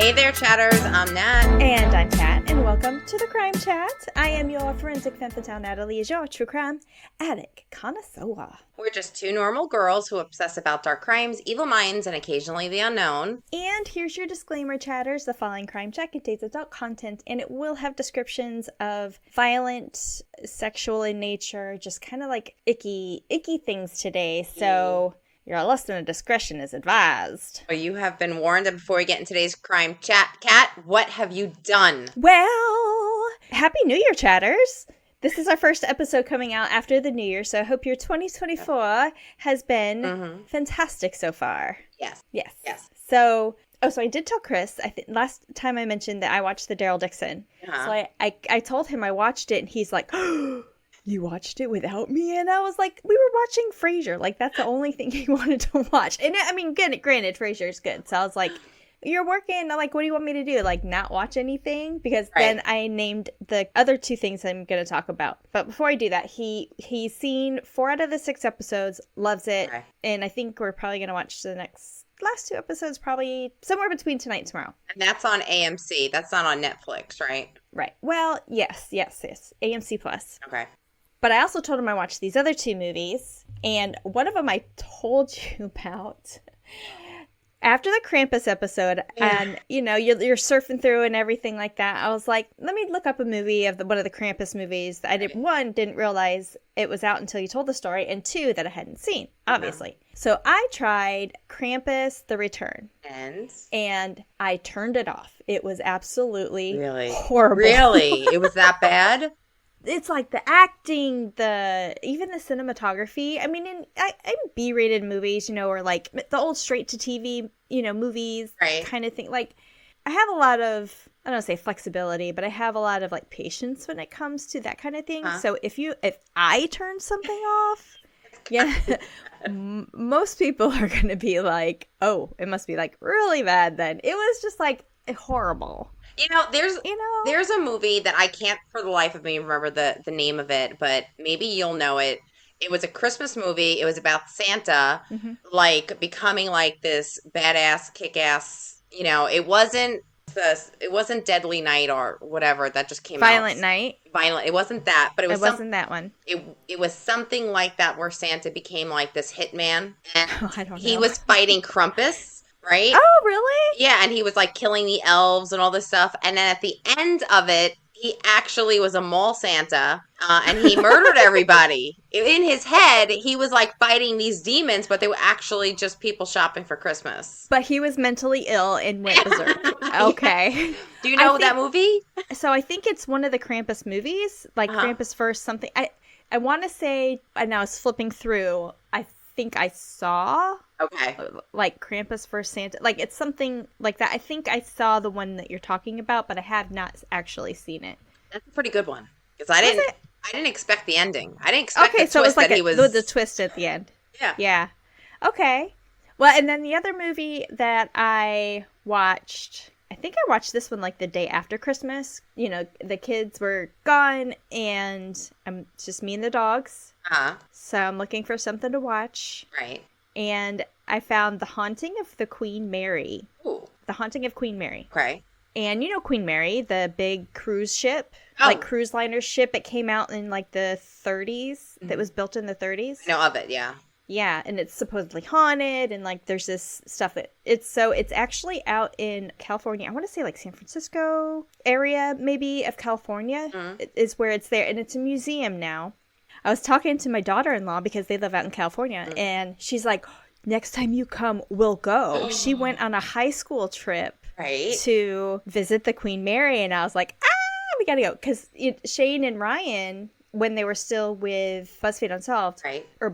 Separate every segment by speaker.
Speaker 1: Hey there, chatters. I'm Nat.
Speaker 2: And I'm Kat, and welcome to the Crime Chat. I am your forensic femme fatale Natalie, is your true crime addict connoisseur.
Speaker 1: We're just two normal girls who obsess about dark crimes, evil minds, and occasionally the unknown.
Speaker 2: And here's your disclaimer, chatters. The following Crime Chat contains adult content, and it will have descriptions of violent, sexual in nature, just kind of like icky things today, so... Your listener discretion is advised.
Speaker 1: Well, you have been warned, and before we get in today's crime chat, Kat, what have you done?
Speaker 2: Well, Happy New Year, chatters! This is our first episode coming out after the New Year, so I hope your 2024 has been fantastic so far.
Speaker 1: Yes.
Speaker 2: So I did tell Chris, I think last time I mentioned that I watched the Daryl Dixon. So I told him I watched it, and he's like, you watched it without me? And I was like, we were watching Frasier. Like, that's the only thing he wanted to watch. And I mean, granted, Frasier's good. So I was like, you're working. I'm like, what do you want me to do? Like, not watch anything? Because then I named the other two things I'm going to talk about. But before I do that, he's seen 4 out of the 6 episodes, loves it. Okay. And I think we're probably going to watch the last 2 episodes probably somewhere between tonight and tomorrow.
Speaker 1: And that's on AMC. That's not on Netflix, right?
Speaker 2: Right. Well, yes. AMC Plus.
Speaker 1: Okay.
Speaker 2: But I also told him I watched these other 2 movies, and one of them I told you about after the Krampus episode, and, you know, you're surfing through and everything like that. I was like, let me look up a movie of one of the Krampus movies that I didn't realize it was out until you told the story, and 2, that I hadn't seen, obviously. So I tried Krampus: The Return. And I turned it off. It was absolutely horrible. Really?
Speaker 1: It was that bad?
Speaker 2: It's like the acting, even the cinematography. I mean, in B-rated movies, you know, or like the old straight-to-TV, you know, movies kind of thing. Like, I have a lot of, I don't want to say flexibility, but I have a lot of like patience when it comes to that kind of thing. So if I turn something off, most people are going to be like, oh, it must be like really bad then. It was just like horrible.
Speaker 1: You know, there's a movie that I can't for the life of me remember the name of it, but maybe you'll know it. It was a Christmas movie. It was about Santa, like becoming like this badass, kick-ass. You know, it wasn't Deadly Night or whatever that just came out.
Speaker 2: Violent Night.
Speaker 1: It wasn't that, but it wasn't
Speaker 2: that one.
Speaker 1: It was something like that where Santa became like this hitman, and
Speaker 2: I don't know.
Speaker 1: He was fighting Krampus. Right?
Speaker 2: Oh, really?
Speaker 1: Yeah, and he was like killing the elves and all this stuff. And then at the end of it, he actually was a mall Santa, and he murdered everybody. In his head, he was like fighting these demons, but they were actually just people shopping for Christmas.
Speaker 2: But he was mentally ill and went berserk. Okay.
Speaker 1: Do you know that movie?
Speaker 2: So I think it's one of the Krampus movies, like Krampus First something. I want to say, and I was flipping through, I think I saw like Krampus First Santa, like it's something like that. I think I saw the one that you're talking about, but I have not actually seen it.
Speaker 1: That's a pretty good one because I didn't expect the ending. I didn't expect the twist
Speaker 2: so it was like
Speaker 1: that he was
Speaker 2: the twist at the end. Yeah. Okay. Well, and then the other movie that I watched, I think I watched this one like the day after Christmas. You know, the kids were gone, and it's just me and the dogs. So I'm looking for something to watch.
Speaker 1: Right.
Speaker 2: And I found The Haunting of the Queen Mary.
Speaker 1: Ooh.
Speaker 2: The Haunting of Queen Mary.
Speaker 1: Okay.
Speaker 2: And you know Queen Mary, the big cruise ship, like cruise liner ship. It came out in like the 30s. That was built in the 30s.
Speaker 1: I know of it, yeah.
Speaker 2: Yeah, and it's supposedly haunted, and like there's this stuff that it's actually out in California. I want to say like San Francisco area, maybe, of California is where it's there, and it's a museum now. I was talking to my daughter-in-law because they live out in California, and she's like, next time you come, we'll go. She went on a high school trip to visit the Queen Mary, and I was like, we gotta go. Because Shane and Ryan, when they were still with BuzzFeed Unsolved, or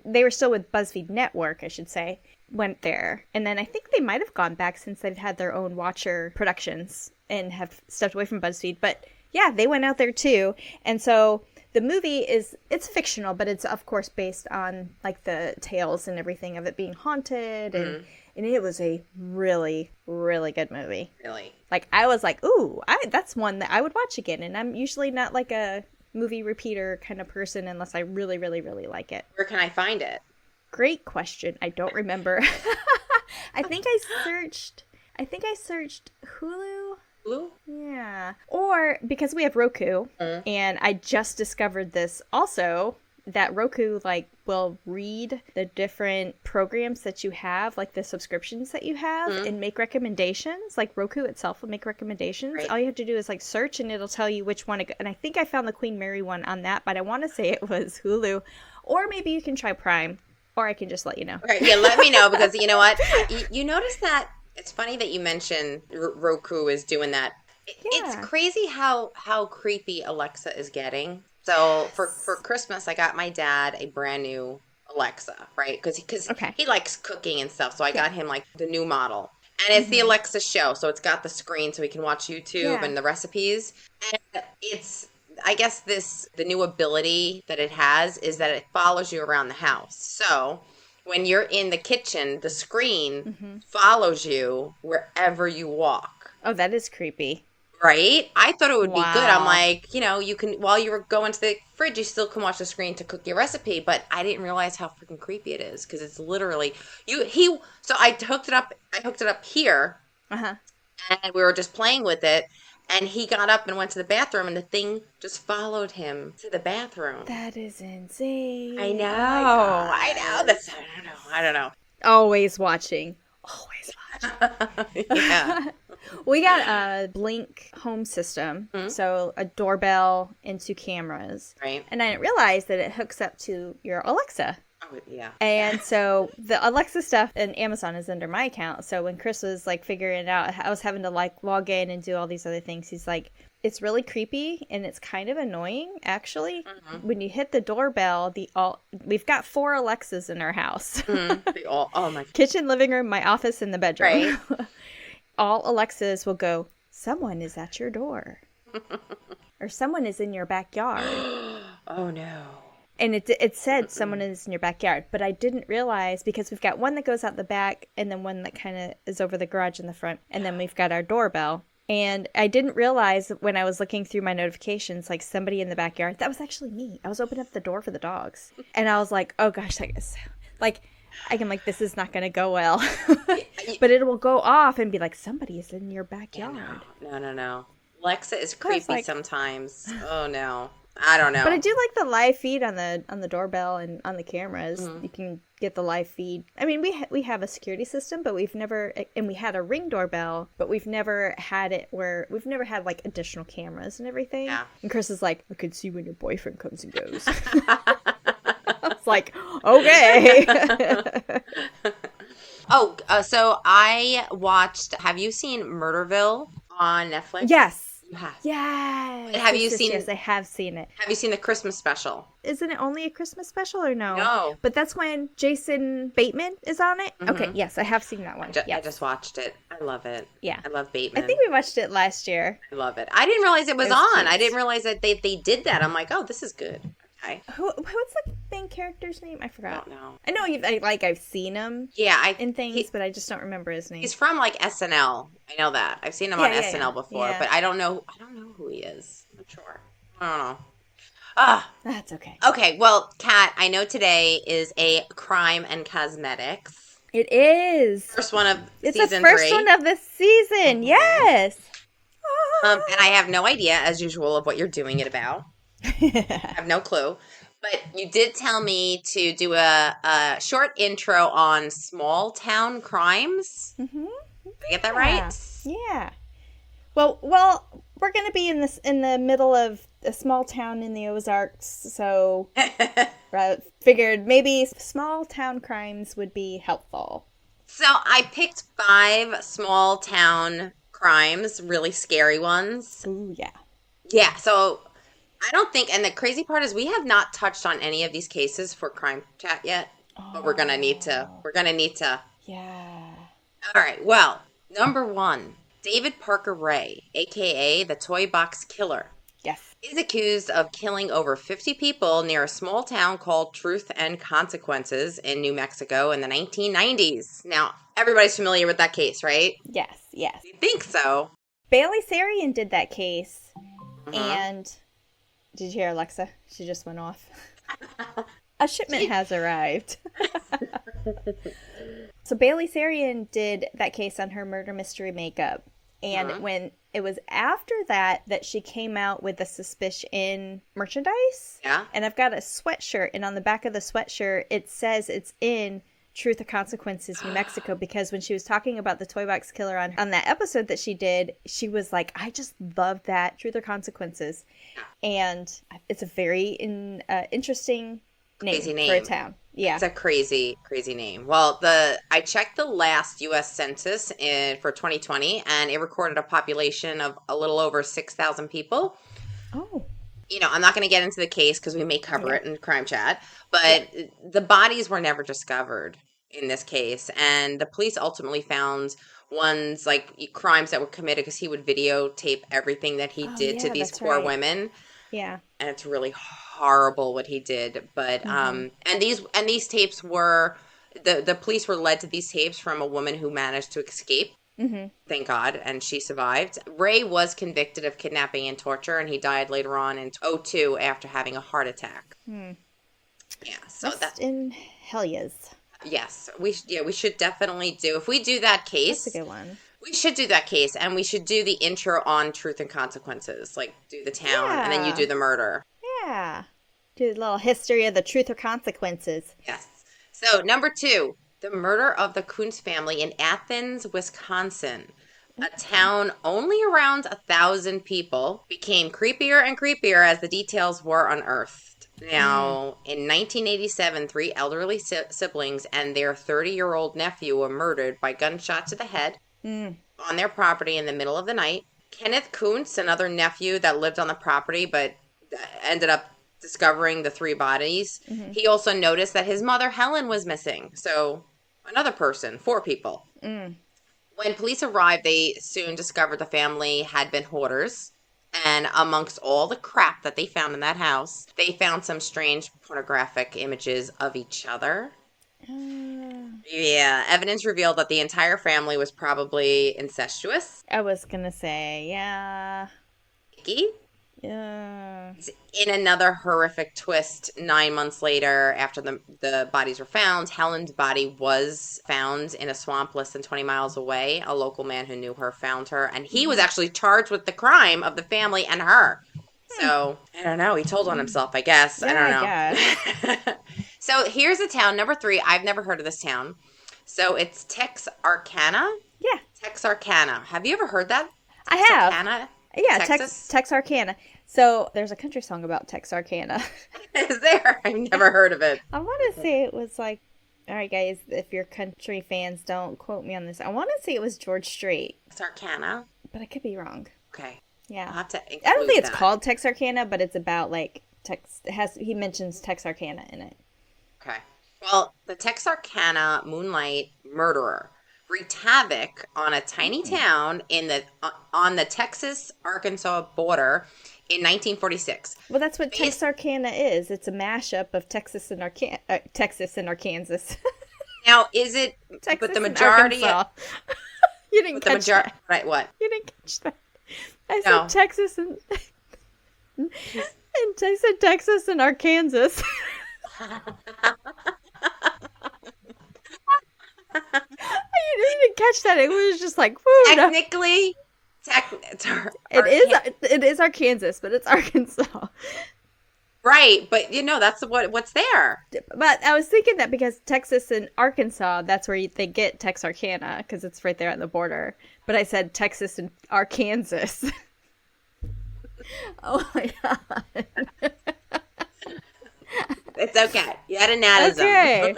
Speaker 2: they were still with BuzzFeed Network, I should say, went there. And then I think they might have gone back since they've had their own Watcher Productions and have stepped away from BuzzFeed. But yeah, they went out there too. And so the movie it's fictional, but it's of course based on like the tales and everything of it being haunted, and it was a really, really good movie.
Speaker 1: Really?
Speaker 2: Like I was like, ooh, that's one that I would watch again. And I'm usually not like a movie repeater kind of person unless I really, really, really like it.
Speaker 1: Where can I find it?
Speaker 2: Great question. I don't remember. I think I searched I think I searched Hulu.
Speaker 1: Hulu?
Speaker 2: Yeah. Or because we have Roku, and I just discovered this also, that Roku like will read the different programs that you have, like the subscriptions that you have, and make recommendations. Like Roku itself will make recommendations. Right. All you have to do is like search, and it'll tell you which one. And I think I found the Queen Mary one on that, but I want to say it was Hulu, or maybe you can try Prime, or I can just let you know.
Speaker 1: Right? Yeah, let me know, because you know what? You notice that it's funny that you mentioned Roku is doing that. It's crazy how creepy Alexa is getting. So for Christmas, I got my dad a brand new Alexa, right? Because he likes cooking and stuff. So I got him like the new model. And it's the Alexa show. So it's got the screen so he can watch YouTube and the recipes. And it's, I guess the new ability that it has is that it follows you around the house. So when you're in the kitchen, the screen follows you wherever you walk.
Speaker 2: Oh, that is creepy.
Speaker 1: Right? I thought it would be good. I'm like, you can, while you were going to the fridge, you still can watch the screen to cook your recipe. But I didn't realize how freaking creepy it is, because it's literally so I hooked it up here, and we were just playing with it, and he got up and went to the bathroom, and the thing just followed him to the bathroom.
Speaker 2: That is insane.
Speaker 1: I know. I don't know.
Speaker 2: Always watching.
Speaker 1: Yeah.
Speaker 2: We got a Blink home system, so a doorbell and 2 cameras.
Speaker 1: Right.
Speaker 2: And I didn't realize that it hooks up to your Alexa.
Speaker 1: Oh, yeah.
Speaker 2: And so the Alexa stuff and Amazon is under my account. So when Chris was like figuring it out, I was having to like log in and do all these other things. He's like, it's really creepy and it's kind of annoying, actually. When you hit the doorbell, we've got 4 Alexas in our house.
Speaker 1: Oh my!
Speaker 2: Kitchen, living room, my office, and the bedroom. Right. All Alexas will go, someone is at your door. Or someone is in your backyard.
Speaker 1: Oh no.
Speaker 2: And it said someone is in your backyard, but I didn't realize, because we've got one that goes out the back and then one that kind of is over the garage in the front. And then we've got our doorbell. And I didn't realize when I was looking through my notifications, like somebody in the backyard, that was actually me. I was opening up the door for the dogs. And I was like, oh gosh, I'm like, this is not going to go well. But it will go off and be like, somebody is in your backyard.
Speaker 1: No. Alexa is creepy sometimes. Oh no. I don't know.
Speaker 2: But I do like the live feed on the doorbell and on the cameras. You can get the live feed. I mean, we have a security system, but we've never, and we had a Ring doorbell, but we've never had it where we've never had like additional cameras and everything. Yeah. And Chris is like, I could see when your boyfriend comes and goes. I was like, okay.
Speaker 1: So I watched. Have you seen Murderville on Netflix?
Speaker 2: Yes.
Speaker 1: You have.
Speaker 2: Yes.
Speaker 1: Have you seen?
Speaker 2: Yes, I have seen it.
Speaker 1: Have you seen the Christmas special?
Speaker 2: Isn't it only a Christmas special or no?
Speaker 1: No.
Speaker 2: But that's when Jason Bateman is on it? Okay, yes, I have seen that one.
Speaker 1: I just watched it. I love it.
Speaker 2: Yeah.
Speaker 1: I love Bateman.
Speaker 2: I think we watched it last year.
Speaker 1: I love it. I didn't realize it was on. Cute. I didn't realize that they did that. I'm like, oh, this is good. Okay.
Speaker 2: What's the main character's name? I forgot.
Speaker 1: I don't know.
Speaker 2: I know I've seen him in things, but I just don't remember his name.
Speaker 1: He's from like SNL. I know that. I've seen him on SNL before, but I don't know who he is. I'm not sure. I don't know.
Speaker 2: That's okay.
Speaker 1: Okay, well, Kat, I know today is a crime and cosmetics.
Speaker 2: It is.
Speaker 1: First one of
Speaker 2: it's
Speaker 1: season 3.
Speaker 2: It's the first one of the season. Yes.
Speaker 1: And I have no idea, as usual, of what you're doing it about. I have no clue. But you did tell me to do a short intro on small town crimes. Mm-hmm. Did I get that right?
Speaker 2: Yeah. Well, we're going to be in the middle of a small town in the Ozarks, so I figured maybe small town crimes would be helpful.
Speaker 1: So I picked 5 small town crimes, really scary ones.
Speaker 2: Ooh, yeah.
Speaker 1: Yeah, so I don't think, and the crazy part is we have not touched on any of these cases for Crime Chat yet, but we're going to need to.
Speaker 2: Yeah.
Speaker 1: All right, well, number 1, David Parker Ray, a.k.a. the Toy Box Killer.
Speaker 2: Yes.
Speaker 1: Is accused of killing over 50 people near a small town called Truth and Consequences in New Mexico in the 1990s. Now, everybody's familiar with that case, right?
Speaker 2: Yes.
Speaker 1: You think so?
Speaker 2: Bailey Sarian did that case, and... Did you hear Alexa? She just went off. A shipment has arrived. So Bailey Sarian did that case on her murder mystery makeup. And when it was after that she came out with the Suspicion merchandise.
Speaker 1: Yeah.
Speaker 2: And I've got a sweatshirt, and on the back of the sweatshirt, it says it's in Truth or Consequences, New Mexico, because when she was talking about the Toy Box Killer on that episode that she did, she was like, I just love that, Truth or Consequences. And it's a very interesting name for a town. Yeah.
Speaker 1: It's a crazy, crazy name. Well, I checked the last U.S. Census for 2020, and it recorded a population of a little over 6,000 people.
Speaker 2: Oh.
Speaker 1: You know, I'm not going to get into the case because we may cover it in Crime Chat, but the bodies were never discovered in this case, and the police ultimately found ones like crimes that were committed because he would videotape everything that he did to these poor women.
Speaker 2: Yeah.
Speaker 1: And it's really horrible what he did. But and these tapes were the police were led to these tapes from a woman who managed to escape. Mm-hmm. Thank God, and she survived. Ray was convicted of kidnapping and torture, and he died later on in 2002 after having a heart attack. Yeah, so
Speaker 2: that's in hell yes.
Speaker 1: Yes, we should definitely do. If we do that case,
Speaker 2: that's a good one.
Speaker 1: We should do that case, and we should do the intro on Truth and Consequences. Like, do the town, and then you do the murder.
Speaker 2: Yeah. Do a little history of the Truth or Consequences.
Speaker 1: Yes. So, number 2, the murder of the Kuntz family in Athens, Wisconsin. A town only around 1,000 people became creepier and creepier as the details were unearthed. Now, in 1987, 3 elderly siblings and their 30-year-old nephew were murdered by gunshot to the head. On their property in the middle of the night. Kenneth Kuntz, another nephew that lived on the property but ended up discovering the 3 bodies, he also noticed that his mother Helen was missing. So another person, 4 people. When police arrived, they soon discovered the family had been hoarders. And amongst all the crap that they found in that house, they found some strange pornographic images of each other. Yeah, evidence revealed that the entire family was probably incestuous.
Speaker 2: I was gonna say, yeah.
Speaker 1: Icky?
Speaker 2: Yeah.
Speaker 1: In another horrific twist, 9 months later, after the bodies were found, Helen's body was found in a swamp less than 20 miles away. A local man who knew her found her, and he was actually charged with the crime of the family and her. So, I don't know. He told on himself, I guess.
Speaker 2: Yeah,
Speaker 1: I don't know. So, here's a town, number 3. I've never heard of this town. So, it's Texarkana?
Speaker 2: Yeah.
Speaker 1: Texarkana. Have you ever heard that?
Speaker 2: I have.
Speaker 1: Texarkana?
Speaker 2: Yeah,
Speaker 1: Texas?
Speaker 2: Texarkana. So, there's a country song about Texarkana.
Speaker 1: Is there? I've never heard of it.
Speaker 2: I want to say it was like, all right, guys, if you're country fans, don't quote me on this. I want to say it was George Strait.
Speaker 1: Texarkana?
Speaker 2: But I could be wrong.
Speaker 1: Okay.
Speaker 2: Yeah.
Speaker 1: I'll have to
Speaker 2: I don't think it's called Texarkana, but it's about like he mentions Texarkana in it.
Speaker 1: Okay. Well, the Texarkana Moonlight Murderer wreaked havoc on a tiny town on the Texas-Arkansas border in 1946.
Speaker 2: Well, that's what Texarkana is. It's a mashup of Texas and Arkansas.
Speaker 1: Now, is it?
Speaker 2: Texas
Speaker 1: but the majority.
Speaker 2: You didn't catch that.
Speaker 1: Right? What?
Speaker 2: You didn't catch that. I said Texas and I said Texas and Arkansas. You didn't catch that. It was just like, whoo,
Speaker 1: technically,
Speaker 2: it is Arkansas, but it's Arkansas.
Speaker 1: Right, but that's what's there.
Speaker 2: But I was thinking that because Texas and Arkansas, that's where they get Texarkana, because it's right there on the border. But I said Texas and Arkansas. Oh my God.
Speaker 1: It's okay. You had an anism.
Speaker 2: Okay.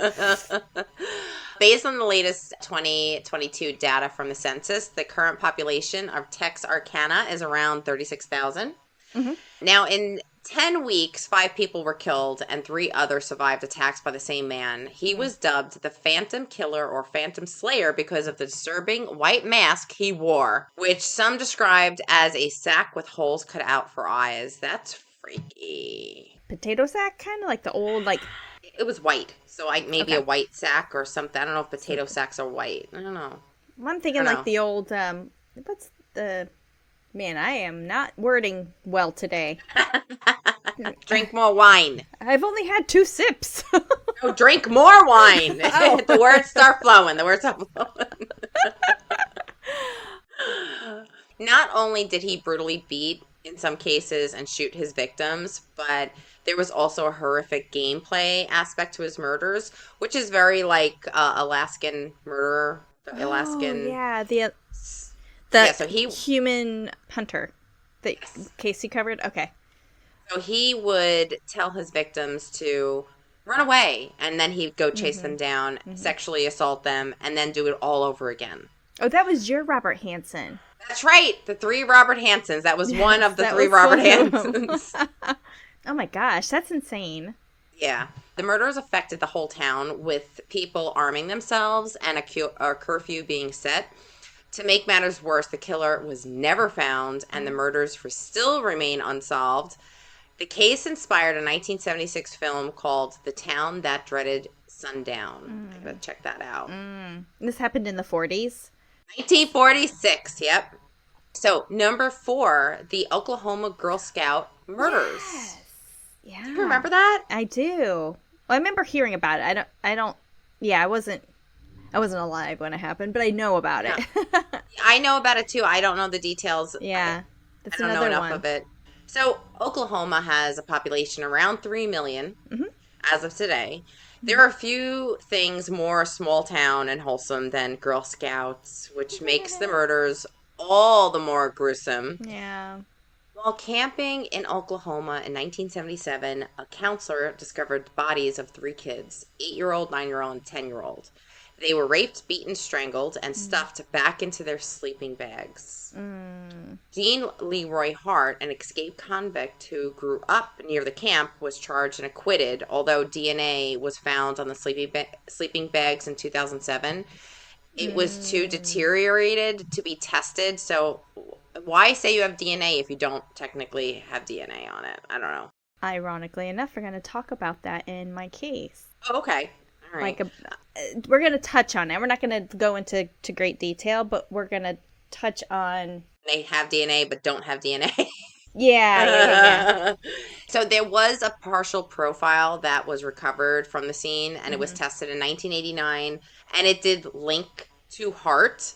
Speaker 1: Based on the latest 2022 data from the census, the current population of Texarkana is around 36,000. Mm-hmm. Now, in 10 weeks, 5 people were killed and 3 others survived attacks by the same man. He was dubbed the Phantom Killer or Phantom Slayer because of the disturbing white mask he wore, which some described as a sack with holes cut out for eyes. That's freaky.
Speaker 2: Potato sack? Kind of like the old, like...
Speaker 1: It was white, so maybe a white sack or something. I don't know if potato sacks are white. I don't know.
Speaker 2: Well, I'm thinking like the old, what's the... Man, I am not wording well today.
Speaker 1: Drink more wine.
Speaker 2: I've only had 2 sips.
Speaker 1: No, drink more wine. Oh. The words start flowing. Not only did he brutally beat, in some cases, and shoot his victims, but there was also a horrific gameplay aspect to his murders, which is very like Alaskan murderer. Alaskan.
Speaker 2: Yeah, so he human hunter. The case you covered? Okay.
Speaker 1: So he would tell his victims to run away, and then he'd go chase them down, sexually assault them, and then do it all over again.
Speaker 2: Oh, that was your Robert Hansen.
Speaker 1: That's right. The 3 Robert Hansens. That was one of the 3 Robert Hansens.
Speaker 2: Oh my gosh, that's insane.
Speaker 1: Yeah. The murders affected the whole town, with people arming themselves and a curfew being set. To make matters worse, the killer was never found, and the murders still remain unsolved. The case inspired a 1976 film called The Town That Dreaded Sundown. I gotta check that out.
Speaker 2: This happened in the 40s?
Speaker 1: 1946, yep. So, number 4, the Oklahoma Girl Scout murders.
Speaker 2: Yes. Yeah.
Speaker 1: Do you remember that?
Speaker 2: I do. Well, I remember hearing about it. I wasn't alive when it happened, but I know about it.
Speaker 1: I know about it too. I don't know the details.
Speaker 2: Yeah.
Speaker 1: I don't know enough of it. So, Oklahoma has a population around 3 million as of today. There are a few things more small town and wholesome than Girl Scouts, which makes the murders all the more gruesome.
Speaker 2: Yeah.
Speaker 1: While camping in Oklahoma in 1977, a counselor discovered the bodies of 3 kids, 8-year-old, 9-year-old, and 10-year-old. They were raped, beaten, strangled, and stuffed back into their sleeping bags. Jean Leroy Hart, an escaped convict who grew up near the camp, was charged and acquitted, although DNA was found on the sleeping bags in 2007. It was too deteriorated to be tested, so why say you have DNA if you don't technically have DNA on it? I don't know.
Speaker 2: Ironically enough, we're going to talk about that in my case.
Speaker 1: Oh, okay. All right.
Speaker 2: We're going to touch on it. We're not going to go into great detail, but we're going to touch on...
Speaker 1: They have DNA but don't have DNA.
Speaker 2: Yeah.
Speaker 1: So there was a partial profile that was recovered from the scene, and it was tested in 1989, and it did link to Hart.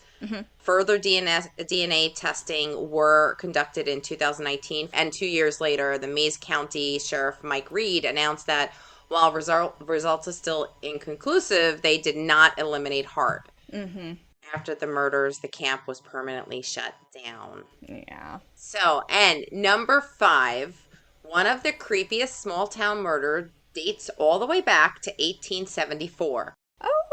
Speaker 1: Further DNA testing were conducted in 2019, and 2 years later, the Mays County Sheriff Mike Reed announced that while results are still inconclusive, they did not eliminate Hart. After the murders, the camp was permanently shut down.
Speaker 2: Yeah.
Speaker 1: So, and number 5, one of the creepiest small town murder dates all the way back to 1874.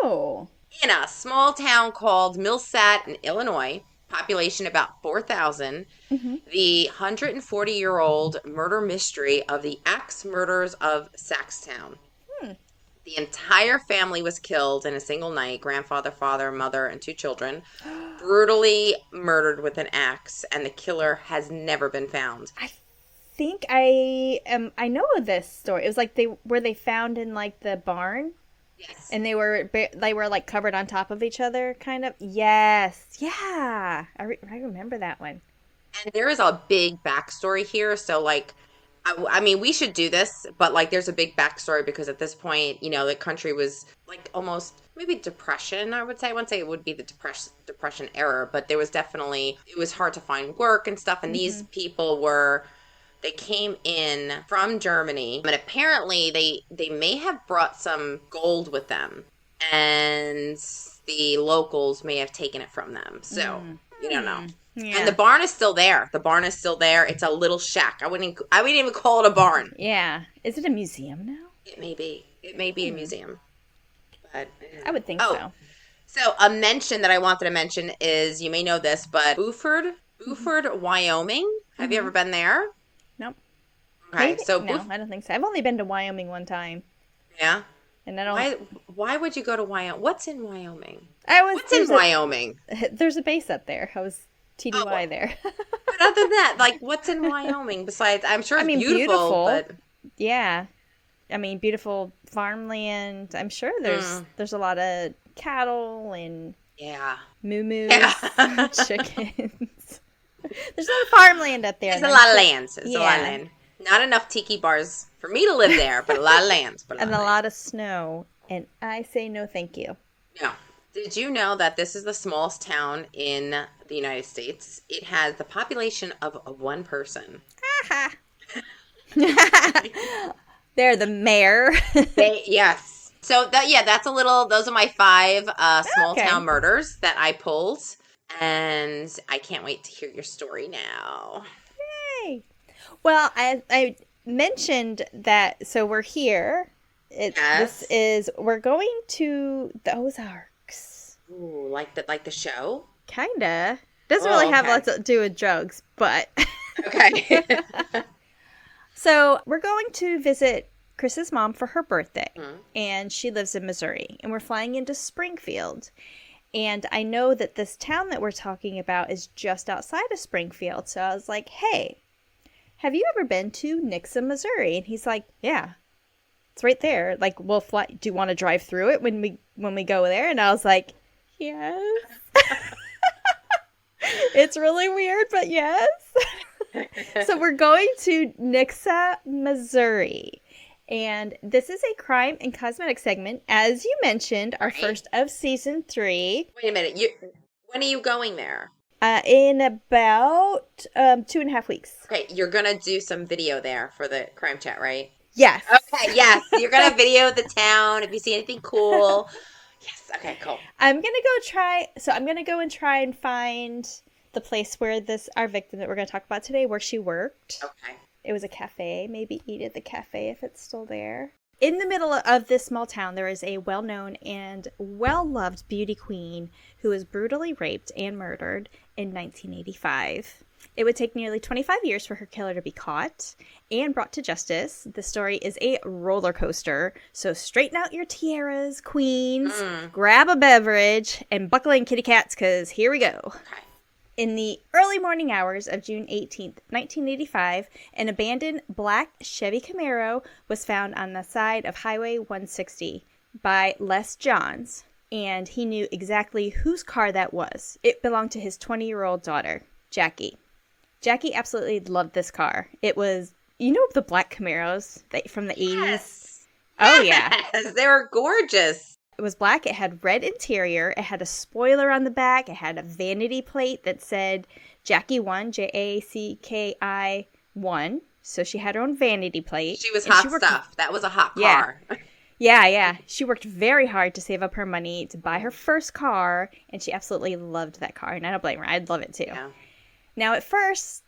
Speaker 2: Oh.
Speaker 1: In a small town called Millsat in Illinois, population about 4,000, the 140-year-old murder mystery of the axe murders of Saxtown. The entire family was killed in a single night, grandfather, father, mother, and 2 children, brutally murdered with an axe, and the killer has never been found.
Speaker 2: I think I know of this story. It was like they found in like the barn.
Speaker 1: Yes.
Speaker 2: And they were like covered on top of each other, kind of. Yes. Yeah. I remember that one.
Speaker 1: And there is a big backstory here. So, like, I mean, we should do this, but, like, there's a big backstory because at this point, you know, the country was, like, almost maybe depression, I would say. I wouldn't say it would be the depression era, but there was definitely, it was hard to find work and stuff. And these people they came in from Germany, but apparently they may have brought some gold with them, and the locals may have taken it from them. So, you don't know. Yeah. And the barn is still there. It's a little shack. I wouldn't even call it a barn.
Speaker 2: Yeah. Is it a museum now?
Speaker 1: It may be. It may be a museum. But
Speaker 2: I would think so.
Speaker 1: So a mention that I wanted to mention is, you may know this, but Buford, Wyoming. Have you ever been there?
Speaker 2: Nope.
Speaker 1: Okay, so
Speaker 2: no, I don't think so. I've only been to Wyoming one time.
Speaker 1: Yeah.
Speaker 2: And I don't.
Speaker 1: Why would you go to Wyoming? What's in Wyoming?
Speaker 2: Wyoming? There's a base up there. I was TDY there.
Speaker 1: But other than that, like, what's in Wyoming besides? I'm sure it's beautiful, but
Speaker 2: yeah, I mean, beautiful farmland. I'm sure there's a lot of cattle and moo-moos, chickens. There's a lot of farmland up there.
Speaker 1: There's a lot of land. Not enough tiki bars for me to live there, but a lot of land.
Speaker 2: And a lot of snow. And I say no thank you.
Speaker 1: No. Did you know that this is the smallest town in the United States? It has the population of one person.
Speaker 2: Aha. They're the mayor.
Speaker 1: Yes. So that's a little. Those are my 5 small town murders that I pulled, and I can't wait to hear your story now.
Speaker 2: Yay! Well, I mentioned that. So we're here. We're going to the Ozarks.
Speaker 1: Ooh, like the show.
Speaker 2: Kinda. Doesn't really have lots to do with drugs, but
Speaker 1: okay.
Speaker 2: So we're going to visit Chris's mom for her birthday, and she lives in Missouri, and we're flying into Springfield. And I know that this town that we're talking about is just outside of Springfield, so I was like, hey, have you ever been to Nixa, Missouri? And he's like, yeah, it's right there. Like, we'll fly. Do you want to drive through it when we go there? And I was like, yes. It's really weird, but yes. So we're going to Nixa, Missouri. And this is a crime and cosmetic segment, as you mentioned, our first of season 3.
Speaker 1: Wait a minute. When are you going there?
Speaker 2: In about 2.5 weeks.
Speaker 1: Okay, you're going to do some video there for the crime chat, right?
Speaker 2: Yes.
Speaker 1: Okay, yes. You're going to video the town if you see anything cool. Yes, okay, cool.
Speaker 2: I'm going to go and try and find the place where our victim that we're going to talk about today, where she worked.
Speaker 1: Okay.
Speaker 2: It was a cafe. Maybe eat at the cafe if it's still there. In the middle of this small town, there is a well-known and well-loved beauty queen who was brutally raped and murdered in 1985. It would take nearly 25 years for her killer to be caught and brought to justice. The story is a roller coaster, so straighten out your tiaras, queens, grab a beverage, and buckle in, kitty cats, because here we go.
Speaker 1: Okay.
Speaker 2: In the early morning hours of June 18th, 1985, an abandoned black Chevy Camaro was found on the side of Highway 160 by Les Johns, and he knew exactly whose car that was. It belonged to his 20-year-old daughter, Jackie. Jackie absolutely loved this car. It was, the black Camaros from the 80s?
Speaker 1: Yes.
Speaker 2: Oh, yeah.
Speaker 1: Yes, they were gorgeous.
Speaker 2: It was black. It had red interior. It had a spoiler on the back. It had a vanity plate that said Jackie 1, Jacki 1. So she had her own vanity plate.
Speaker 1: She was hot stuff. That was a hot car.
Speaker 2: Yeah. She worked very hard to save up her money to buy her first car, and she absolutely loved that car. And I don't blame her. I'd love it too.
Speaker 1: Yeah.
Speaker 2: Now, at first,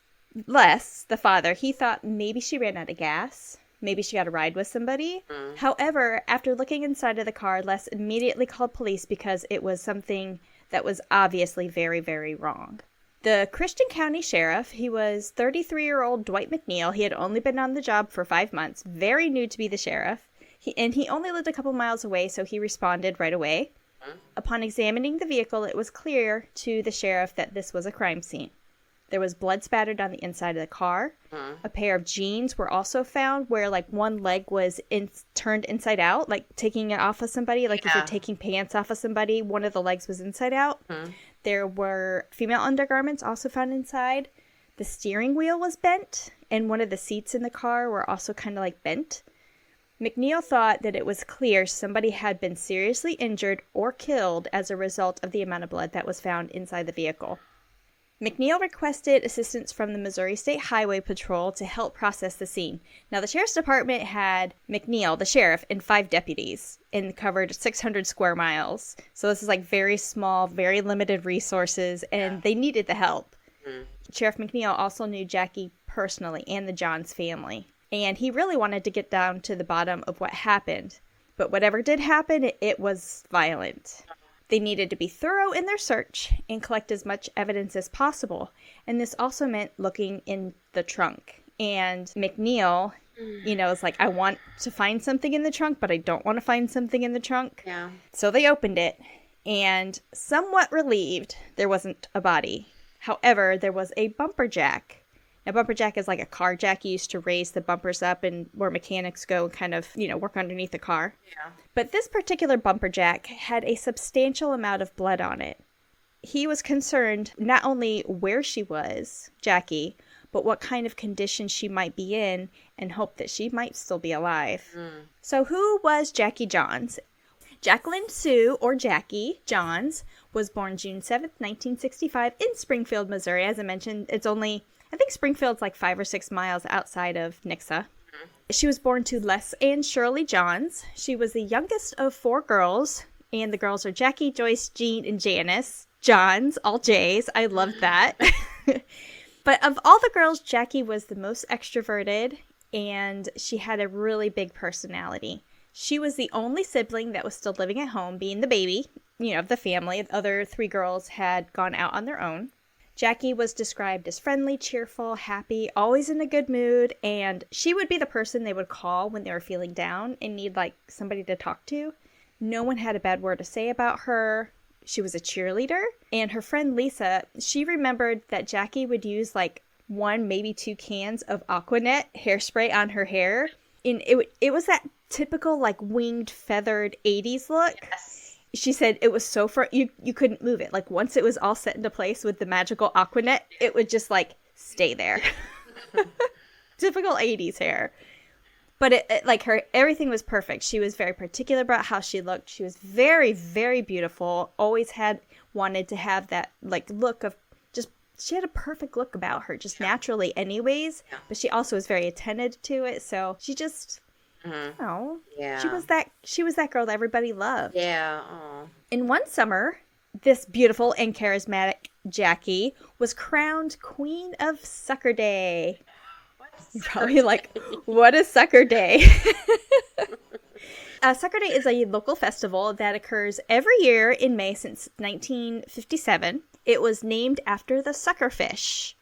Speaker 2: Les, the father, he thought maybe she ran out of gas. Maybe she got a ride with somebody. However, after looking inside of the car, Les immediately called police because it was something that was obviously very, very wrong. The Christian County Sheriff, he was 33-year-old Dwight McNeil. He had only been on the job for 5 months, very new to be the sheriff. He only lived a couple miles away, so he responded right away. Upon examining the vehicle, it was clear to the sheriff that this was a crime scene. There was blood spattered on the inside of the car. A pair of jeans were also found where, one leg was turned inside out, like taking it off of somebody. Like if you're taking pants off of somebody, one of the legs was inside out. There were female undergarments also found inside. The steering wheel was bent, and one of the seats in the car were also kind of bent. McNeil thought that it was clear somebody had been seriously injured or killed as a result of the amount of blood that was found inside the vehicle. McNeil requested assistance from the Missouri State Highway Patrol to help process the scene. Now, the Sheriff's Department had McNeil, the sheriff, and 5 deputies and covered 600 square miles. So this is very small, very limited resources, and they needed the help. Sheriff McNeil also knew Jackie personally and the Johns family. And he really wanted to get down to the bottom of what happened. But whatever did happen, it was violent. They needed to be thorough in their search and collect as much evidence as possible. And this also meant looking in the trunk. And McNeil, is I want to find something in the trunk, but I don't want to find something in the trunk.
Speaker 1: Yeah.
Speaker 2: So they opened it, and somewhat relieved, there wasn't a body. However, there was a bumper jack. Now, bumper jack is like a car jack used to raise the bumpers up and where mechanics go and kind of, work underneath the car.
Speaker 1: Yeah.
Speaker 2: But this particular bumper jack had a substantial amount of blood on it. He was concerned not only where she was, Jackie, but what kind of condition she might be in and hoped that she might still be alive. So who was Jackie Johns? Jacqueline Sue, or Jackie Johns, was born June 7th, 1965 in Springfield, Missouri. As I mentioned, it's only, I think Springfield's like 5 or 6 miles outside of Nixa. She was born to Les and Shirley Johns. She was the youngest of 4 girls, and the girls are Jackie, Joyce, Jean, and Janice Johns, all J's. I love that. But of all the girls, Jackie was the most extroverted, and she had a really big personality. She was the only sibling that was still living at home, being the baby, of the family. The other 3 girls had gone out on their own. Jackie was described as friendly, cheerful, happy, always in a good mood, and she would be the person they would call when they were feeling down and need, somebody to talk to. No one had a bad word to say about her. She was a cheerleader, and her friend Lisa, she remembered that Jackie would use, 1, maybe 2 cans of Aquanet hairspray on her hair, and it was that typical, winged, feathered 80s look.
Speaker 1: Yes.
Speaker 2: She said it was so you couldn't move it. Once it was all set into place with the magical Aquanet, it would just stay there. Typical 80s hair. But it everything was perfect. She was very particular about how she looked. She was very, very beautiful. Always wanted to have that look of she had a perfect look about her, just naturally anyways. Yeah. But she also was very attentive to it. So she just
Speaker 1: yeah.
Speaker 2: She was that girl that everybody loved.
Speaker 1: Yeah. Aww.
Speaker 2: In one summer, this beautiful and charismatic Jackie was crowned Queen of Sucker Day. You're probably what is Sucker Day? Sucker Day is a local festival that occurs every year in May since 1957. It was named after the suckerfish.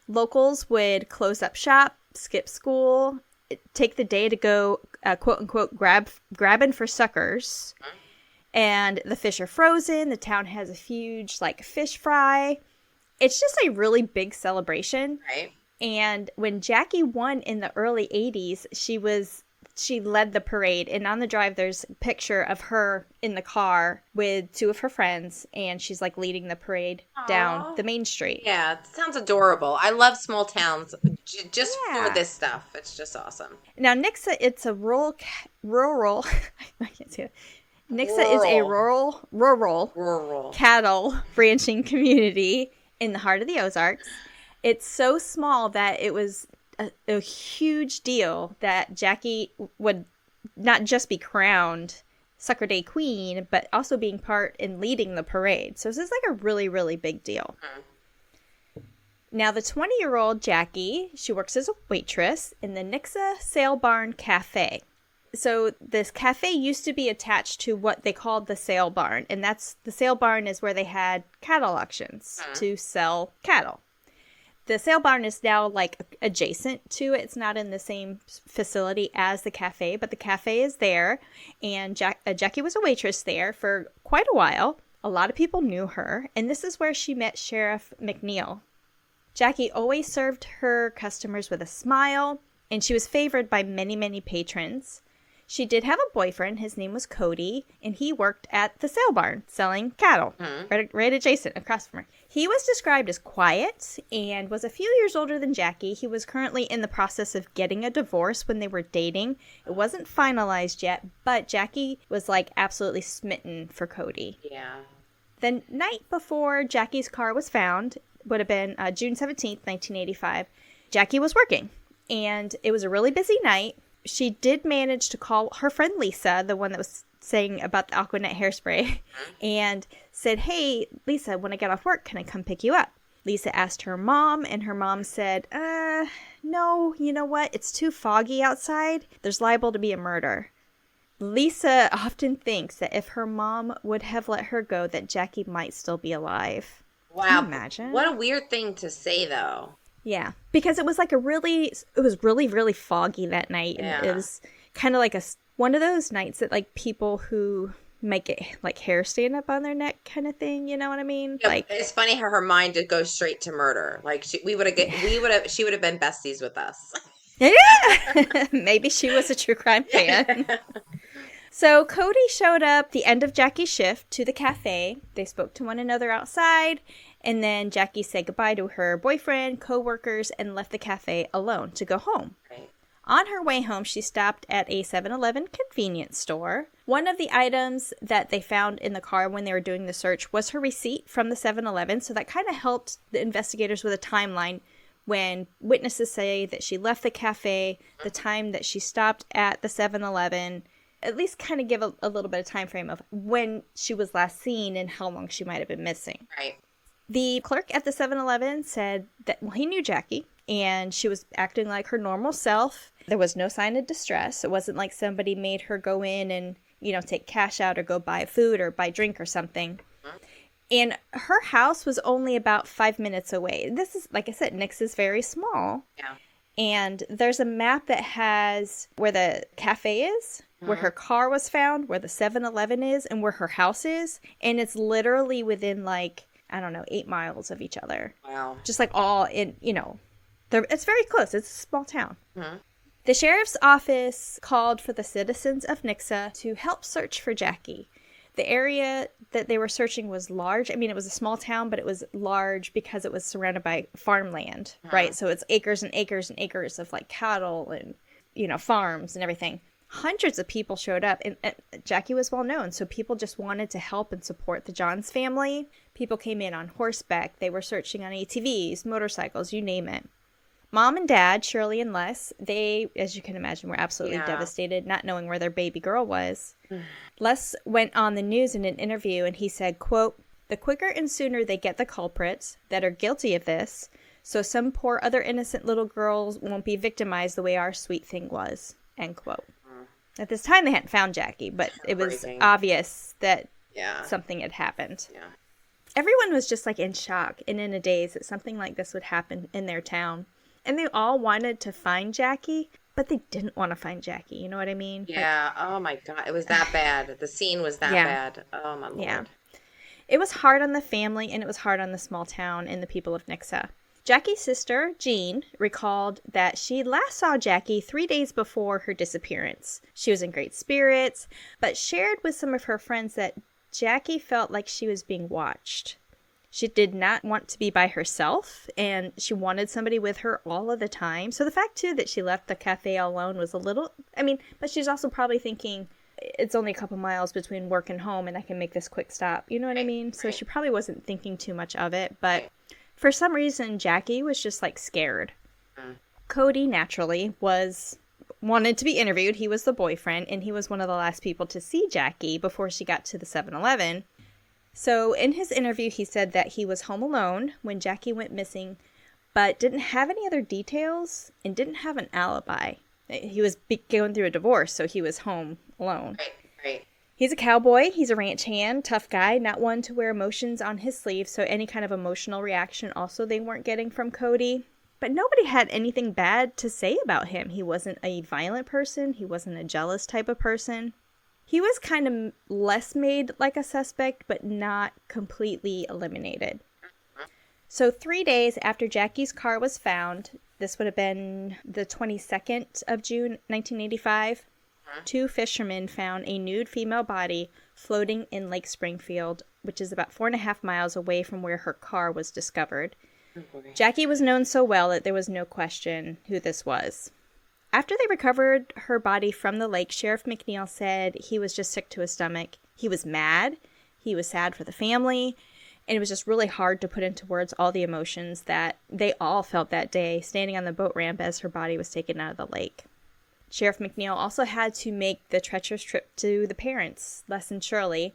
Speaker 2: Locals would close up shop, skip school, take the day to go, quote unquote, grabbing for suckers. And the fish are frozen. The town has a huge fish fry. It's just a really big celebration.
Speaker 1: Right.
Speaker 2: And when Jackie won in the early 80s, she led the parade. And on the drive, there's a picture of her in the car with 2 of her friends. And she's leading the parade down the main street.
Speaker 1: Yeah, it sounds adorable. I love small towns just for this stuff. It's just awesome.
Speaker 2: Now, Nixa, it's a rural I can't say it. Nixa is a rural cattle ranching community in the heart of the Ozarks. It's so small that it was a huge deal that Jackie would not just be crowned Sucker Day Queen, but also being part in leading the parade. So this is a really, really big deal. Now, the 20-year-old Jackie, she works as a waitress in the Nixa Sale Barn Cafe. So this cafe used to be attached to what they called the sale barn, and the sale barn is where they had cattle auctions to sell cattle. The sale barn is now adjacent to it. It's not in the same facility as the cafe, but the cafe is there, and Jackie was a waitress there for quite a while. A lot of people knew her, and this is where she met Sheriff McNeil. Jackie always served her customers with a smile, and she was favored by many, many patrons. She did have a boyfriend. His name was Cody, and he worked at the sale barn selling cattle, right adjacent across from her. He was described as quiet and was a few years older than Jackie. He was currently in the process of getting a divorce when they were dating. It wasn't finalized yet, but Jackie was absolutely smitten for Cody.
Speaker 1: Yeah.
Speaker 2: The night before Jackie's car was found would have been June 17th, 1985. Jackie was working, and it was a really busy night. She did manage to call her friend Lisa, the one that was saying about the Aquanet hairspray, and said, "Hey, Lisa, when I get off work, can I come pick you up?" Lisa asked her mom, and her mom said, no, you know what? It's too foggy outside. There's liable to be a murder. Lisa often thinks that if her mom would have let her go, that Jackie might still be alive.
Speaker 1: Wow.
Speaker 2: Can you imagine?
Speaker 1: What a weird thing to say, though.
Speaker 2: Yeah, because it was really, really foggy that night. And it was kind of one of those nights that people who make it hair stand up on their neck kind of thing. You know what I mean?
Speaker 1: Yeah, it's funny how her mind did go straight to murder. She would have been besties with us.
Speaker 2: Yeah, maybe she was a true crime fan. So Cody showed up the end of Jackie's shift to the cafe. They spoke to one another outside, and then Jackie said goodbye to her boyfriend, co-workers, and left the cafe alone to go home.
Speaker 1: Right.
Speaker 2: On her way home, she stopped at a 7-Eleven convenience store. One of the items that they found in the car when they were doing the search was her receipt from the 7-Eleven, so that kind of helped the investigators with a timeline when witnesses say that she left the cafe, the time that she stopped at the 7-Eleven, at least kind of give a little bit of time frame of when she was last seen and how long she might have been missing.
Speaker 1: Right.
Speaker 2: The clerk at the 7-Eleven said that, well, he knew Jackie, and she was acting like her normal self. There was no sign of distress. It wasn't like somebody made her go in and, take cash out or go buy food or buy drink or something. Mm-hmm. And her house was only about 5 minutes away. This is, like I said, Nix is very small.
Speaker 1: Yeah.
Speaker 2: And there's a map that has where the cafe is, where her car was found, where the 7-Eleven is, and where her house is. And it's literally within 8 miles of each other.
Speaker 1: Wow.
Speaker 2: Just all in, it's very close. It's a small town.
Speaker 1: Mm-hmm.
Speaker 2: The sheriff's office called for the citizens of Nixa to help search for Jackie. The area that they were searching was large. I mean, it was a small town, but it was large because it was surrounded by farmland, right? So it's acres and acres and acres of cattle and, farms and everything. Hundreds of people showed up, and Jackie was well known, so people just wanted to help and support the Johns family. People came in on horseback. They were searching on ATVs, motorcycles, you name it. Mom and Dad, Shirley and Les, they, as you can imagine, were absolutely devastated, not knowing where their baby girl was. Les went on the news in an interview, and he said, quote, "The quicker and sooner they get the culprits that are guilty of this, so some poor other innocent little girls won't be victimized the way our sweet thing was," end quote. At this time, they hadn't found Jackie, but it was obvious that something had happened.
Speaker 1: Yeah.
Speaker 2: Everyone was just in shock and in a daze that something like this would happen in their town. And they all wanted to find Jackie, but they didn't want to find Jackie. You know what I mean?
Speaker 1: Yeah. Oh, my God. It was that bad. The scene was that bad. Oh, my Lord. Yeah.
Speaker 2: It was hard on the family, and it was hard on the small town and the people of Nixa. Jackie's sister, Jean, recalled that she last saw Jackie 3 days before her disappearance. She was in great spirits, but shared with some of her friends that Jackie felt like she was being watched. She did not want to be by herself, and she wanted somebody with her all of the time. So the fact, too, that she left the cafe alone was a little... but she's also probably thinking, it's only a couple miles between work and home, and I can make this quick stop. You know what I mean? So she probably wasn't thinking too much of it, but for some reason, Jackie was just, scared. Cody, naturally, wanted to be interviewed. He was the boyfriend, and he was one of the last people to see Jackie before she got to the 7-Eleven. So in his interview, he said that he was home alone when Jackie went missing, but didn't have any other details and didn't have an alibi. He was going through a divorce, so he was home alone.
Speaker 1: Right.
Speaker 2: He's a cowboy. He's a ranch hand, tough guy, not one to wear emotions on his sleeve, so any kind of emotional reaction also they weren't getting from Cody. But nobody had anything bad to say about him. He wasn't a violent person. He wasn't a jealous type of person. He was kind of less made like a suspect, but not completely eliminated. So 3 days after Jackie's car was found, this would have been the 22nd of June, 1985, 2 fishermen found a nude female body floating in Lake Springfield, which is about 4.5 miles away from where her car was discovered. Jackie was known so well that there was no question who this was. After they recovered her body from the lake, Sheriff McNeil said he was just sick to his stomach. He was mad. He was sad for the family. And it was just really hard to put into words all the emotions that they all felt that day, standing on the boat ramp as her body was taken out of the lake. Sheriff McNeil also had to make the treacherous trip to the parents, Les and Shirley,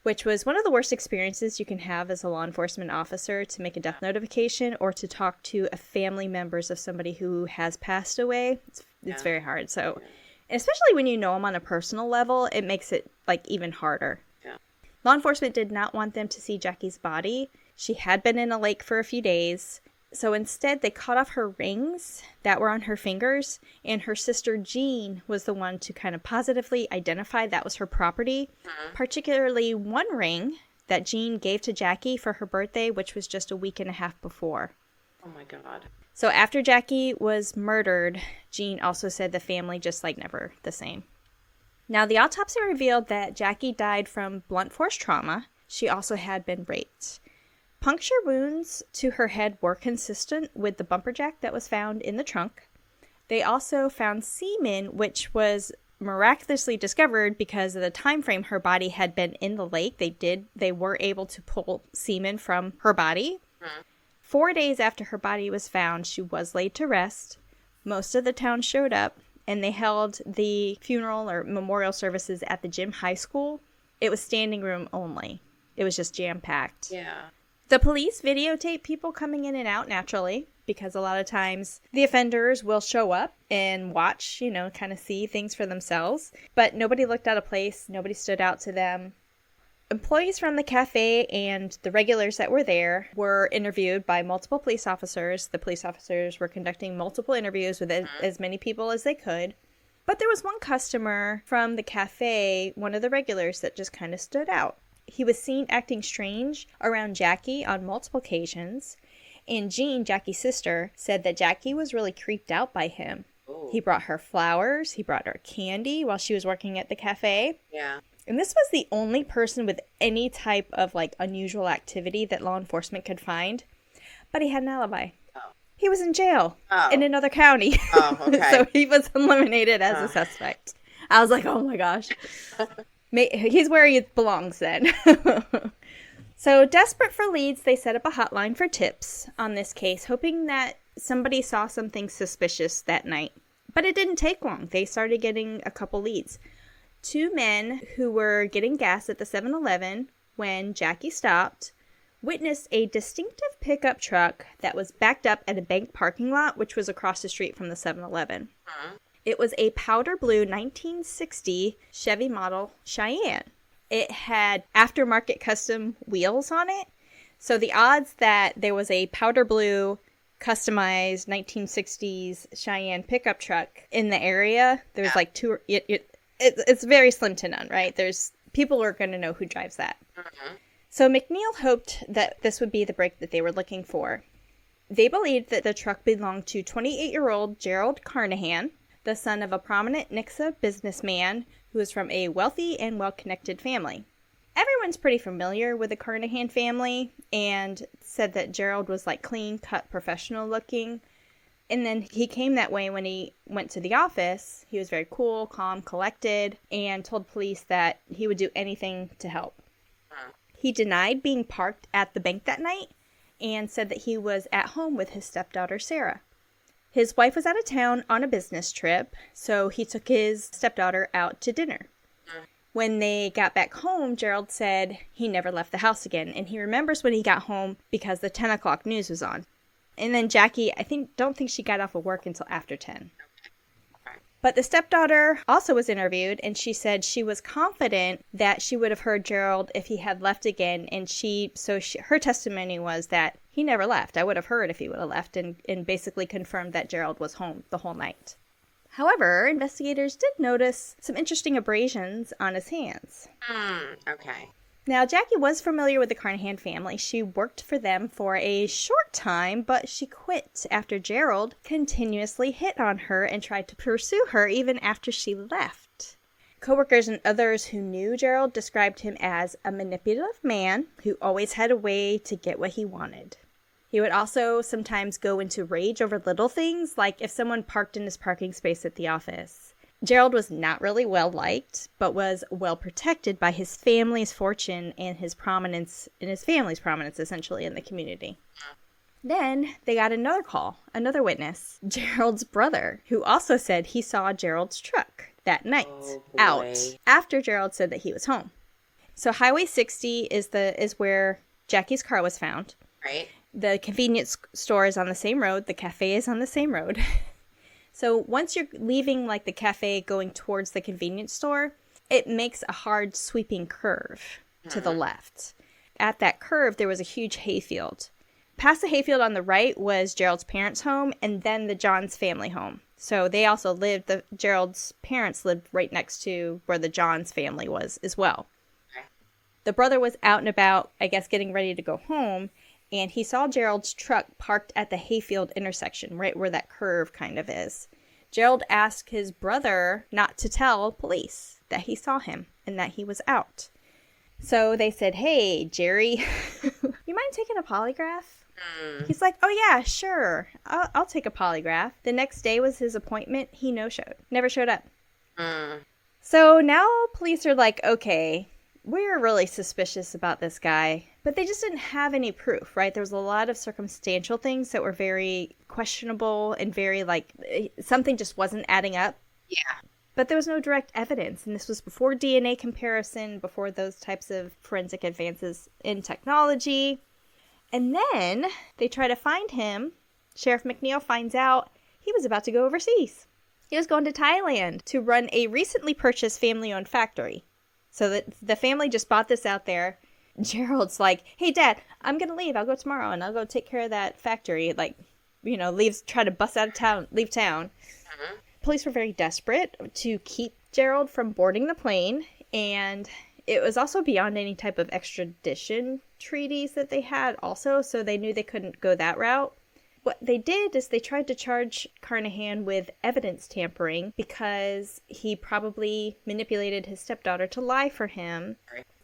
Speaker 2: which was one of the worst experiences you can have as a law enforcement officer, to make a death notification or to talk to a family members of somebody who has passed away. It's very hard. So, especially when you know them on a personal level, it makes it even harder. Yeah. Law enforcement did not want them to see Jackie's body. She had been in a lake for a few days. So instead, they cut off her rings that were on her fingers, and her sister Jean was the one to kind of positively identify that was her property, particularly one ring that Jean gave to Jackie for her birthday, which was just a week and a half before.
Speaker 1: Oh, my God.
Speaker 2: So after Jackie was murdered, Jean also said the family just never the same. Now, the autopsy revealed that Jackie died from blunt force trauma. She also had been raped. Puncture wounds to her head were consistent with the bumper jack that was found in the trunk. They also found semen, which was miraculously discovered because of the time frame her body had been in the lake. They were able to pull semen from her body. 4 days after her body was found, she was laid to rest. Most of the town showed up, and they held the funeral or memorial services at the Jim High School. It was standing room only. It was just jam-packed.
Speaker 1: Yeah.
Speaker 2: The police videotape people coming in and out naturally, because a lot of times the offenders will show up and watch, kind of see things for themselves. But nobody looked out of place. Nobody stood out to them. Employees from the cafe and the regulars that were there were interviewed by multiple police officers. The police officers were conducting multiple interviews with as many people as they could. But there was one customer from the cafe, one of the regulars, that just kind of stood out. He was seen acting strange around Jackie on multiple occasions. And Jean, Jackie's sister, said that Jackie was really creeped out by him. Ooh. He brought her flowers. He brought her candy while she was working at the cafe.
Speaker 1: Yeah.
Speaker 2: And this was the only person with any type of, unusual activity that law enforcement could find. But he had an alibi. Oh. He was in jail in another county.
Speaker 1: Oh, okay.
Speaker 2: So he was eliminated as a suspect. I was like, oh my gosh. He's where he belongs then. So, desperate for leads, they set up a hotline for tips on this case, hoping that somebody saw something suspicious that night. But it didn't take long. They started getting a couple leads. 2 men who were getting gas at the 7-Eleven when Jackie stopped witnessed a distinctive pickup truck that was backed up at a bank parking lot, which was across the street from the 7-Eleven. Uh-huh. It was a powder blue 1960 Chevy model Cheyenne. It had aftermarket custom wheels on it. So the odds that there was a powder blue customized 1960s Cheyenne pickup truck in the area, there's two. It's very slim to none, right? People are going to know who drives that. Uh-huh. So McNeil hoped that this would be the break that they were looking for. They believed that the truck belonged to 28-year-old Gerald Carnahan, the son of a prominent Nixa businessman who was from a wealthy and well-connected family. Everyone's pretty familiar with the Carnahan family and said that Gerald was clean-cut, professional-looking. And then he came that way when he went to the office. He was very cool, calm, collected, and told police that he would do anything to help. He denied being parked at the bank that night and said that he was at home with his stepdaughter, Sarah. His wife was out of town on a business trip, so he took his stepdaughter out to dinner. When they got back home, Gerald said he never left the house again, and he remembers when he got home because the 10 o'clock news was on. And then Jackie, don't think she got off of work until after 10. But the stepdaughter also was interviewed, and she said she was confident that she would have heard Gerald if he had left again, and her testimony was that he never left. I would have heard if he would have left, and basically confirmed that Gerald was home the whole night. However, investigators did notice some interesting abrasions on his hands.
Speaker 1: Okay.
Speaker 2: Now, Jackie was familiar with the Carnahan family. She worked for them for a short time, but she quit after Gerald continuously hit on her and tried to pursue her even after she left. Coworkers and others who knew Gerald described him as a manipulative man who always had a way to get what he wanted. He would also sometimes go into rage over little things, like if someone parked in his parking space at the office. Gerald was not really well liked, but was well protected by his family's fortune and his prominence, and his family's prominence essentially in the community. Then they got another call, another witness, Gerald's brother, who also said he saw Gerald's truck that night out after Gerald said that he was home. So Highway 60 is where Jackie's car was found.
Speaker 1: Right.
Speaker 2: The convenience store is on the same road. The cafe is on the same road. So once you're leaving the cafe going towards the convenience store, it makes a hard sweeping curve to the left. At that curve, there was a huge hayfield. Past the hayfield on the right was Gerald's parents' home and then the Johns family home. So they also Gerald's parents lived right next to where the Johns family was as well. Okay. The brother was out and about, I guess, getting ready to go home, and he saw Gerald's truck parked at the hayfield intersection, right where that curve kind of is. Gerald asked his brother not to tell police that he saw him and that he was out. So they said, hey, Jerry, you mind taking a polygraph? He's like, oh yeah, sure. I'll take a polygraph. The next day was his appointment. He no-showed. Never showed up. So now police are like, okay, we're really suspicious about this guy. But they just didn't have any proof, right? There was a lot of circumstantial things that were very questionable and very something just wasn't adding up.
Speaker 1: Yeah.
Speaker 2: But there was no direct evidence. And this was before DNA comparison, before those types of forensic advances in technology. And then they try to find him. Sheriff McNeil finds out he was about to go overseas. He was going to Thailand to run a recently purchased family-owned factory. So that the family just bought this out there. Gerald's like, hey, Dad, I'm going to leave. I'll go tomorrow, and I'll go take care of that factory. Try to bust out of town, leave town. Police were very desperate to keep Gerald from boarding the plane, and it was also beyond any type of extradition treaties that they had also, so they knew they couldn't go that route. What they did is they tried to charge Carnahan with evidence tampering because he probably manipulated his stepdaughter to lie for him.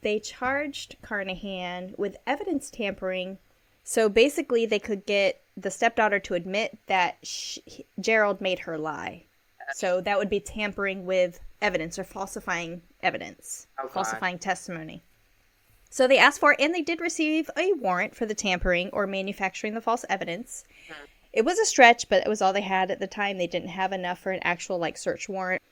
Speaker 2: They charged Carnahan with evidence tampering, so basically they could get the stepdaughter to admit that Gerald made her lie. So that would be tampering with evidence or falsifying evidence, falsifying testimony. So they asked for it, and they did receive a warrant for the tampering or manufacturing the false evidence. It was a stretch, but it was all they had at the time. They didn't have enough for an actual search warrant.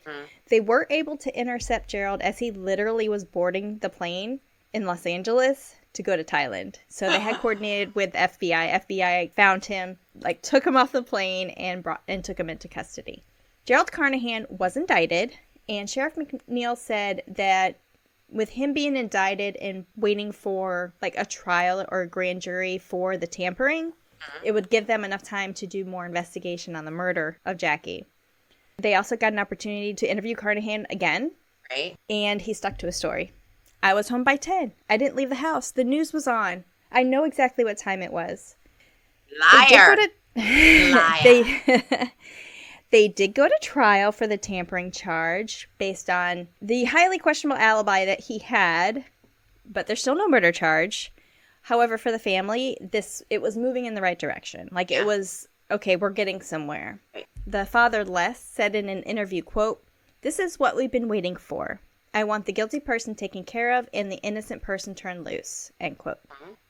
Speaker 2: They were able to intercept Gerald as he literally was boarding the plane in Los Angeles to go to Thailand. So they had coordinated with FBI. FBI found him, took him off the plane and took him into custody. Gerald Carnahan was indicted, and Sheriff McNeil said that with him being indicted and waiting for a trial or a grand jury for the tampering, it would give them enough time to do more investigation on the murder of Jackie. They also got an opportunity to interview Carnahan again.
Speaker 1: Right. And
Speaker 2: he stuck to his story. I was home by 10. I didn't leave the house. The news was on. I know exactly what time it was.
Speaker 1: Liar.
Speaker 2: Liar. They did go to trial for the tampering charge based on the highly questionable alibi that he had, but there's still no murder charge. However, for the family, it was moving in the right direction. It was, okay, we're getting somewhere.
Speaker 1: Right.
Speaker 2: The father, Les, said in an interview, quote, "This is what we've been waiting for. I want the guilty person taken care of and the innocent person turned loose," end quote.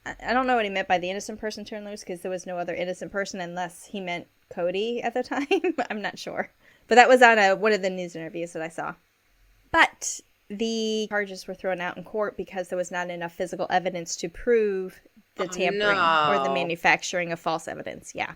Speaker 2: I don't know what he meant by the innocent person turned loose because there was no other innocent person unless he meant Cody at the time. I'm not sure. But that was on one of the news interviews that I saw. But the charges were thrown out in court because there was not enough physical evidence to prove the tampering or the manufacturing of false evidence. Yeah.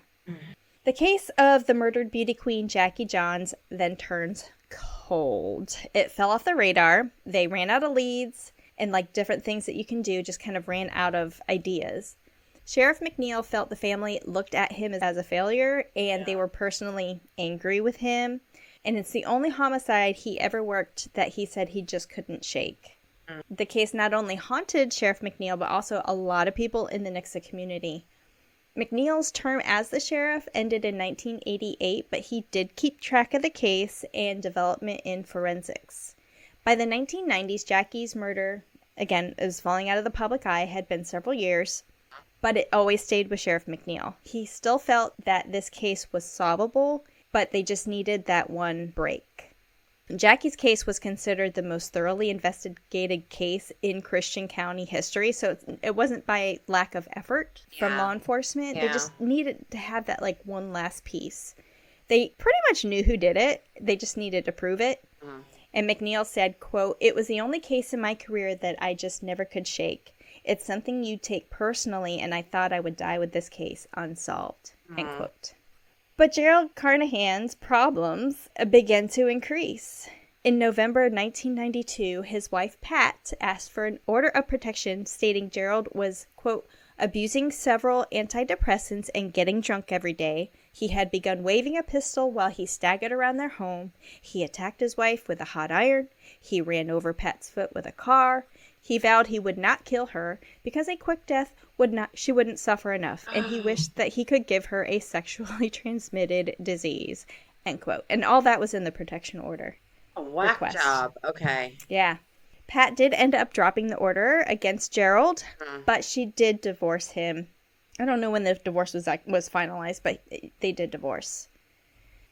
Speaker 2: The case of the murdered beauty queen Jackie Johns then turns cold. It fell off the radar. They ran out of leads and different things that you can do, just kind of ran out of ideas. Sheriff McNeil felt the family looked at him as a failure, and they were personally angry with him. And it's the only homicide he ever worked that he said he just couldn't shake. The case not only haunted Sheriff McNeil, but also a lot of people in the Nixa community. McNeil's term as the sheriff ended in 1988, but he did keep track of the case and development in forensics. By the 1990s, Jackie's murder, again, is falling out of the public eye, had been several years. But it always stayed with Sheriff McNeil. He still felt that this case was solvable, but they just needed that one break. Jackie's case was considered the most thoroughly investigated case in Christian County history, so it wasn't by lack of effort from law enforcement. They just needed to have that one last piece. They pretty much knew who did it. They just needed to prove it. And McNeil said, quote, "It was the only case in my career that I just never could shake. It's something you take personally, and I thought I would die with this case unsolved," end quote. But Gerald Carnahan's problems began to increase. In November 1992, his wife, Pat, asked for an order of protection stating Gerald was, quote, "abusing several antidepressants and getting drunk every day. He had begun waving a pistol while he staggered around their home. He attacked his wife with a hot iron. He ran over Pat's foot with a car. He vowed he would not kill her because a quick death she wouldn't suffer enough, and he wished that he could give her a sexually transmitted disease," end quote. And all that was in the protection order.
Speaker 1: A whack
Speaker 2: request.
Speaker 1: job. Okay.
Speaker 2: Yeah. Pat did end up dropping the order against Gerald, but she did divorce him. I don't know when the divorce was finalized, but they did divorce.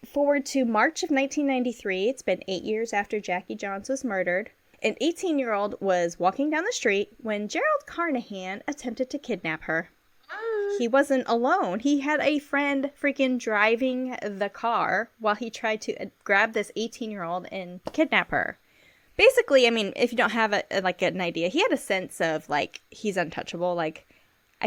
Speaker 2: Forward to March of 1993, it's been 8 years after Jackie Johns was murdered. An 18-year-old was walking down the street when Gerald Carnahan attempted to kidnap her. He wasn't alone. He had a friend freaking driving the car while he tried to grab this 18-year-old and kidnap her. Basically, I mean, if you don't have an idea, he had a sense of, like, he's untouchable. Like,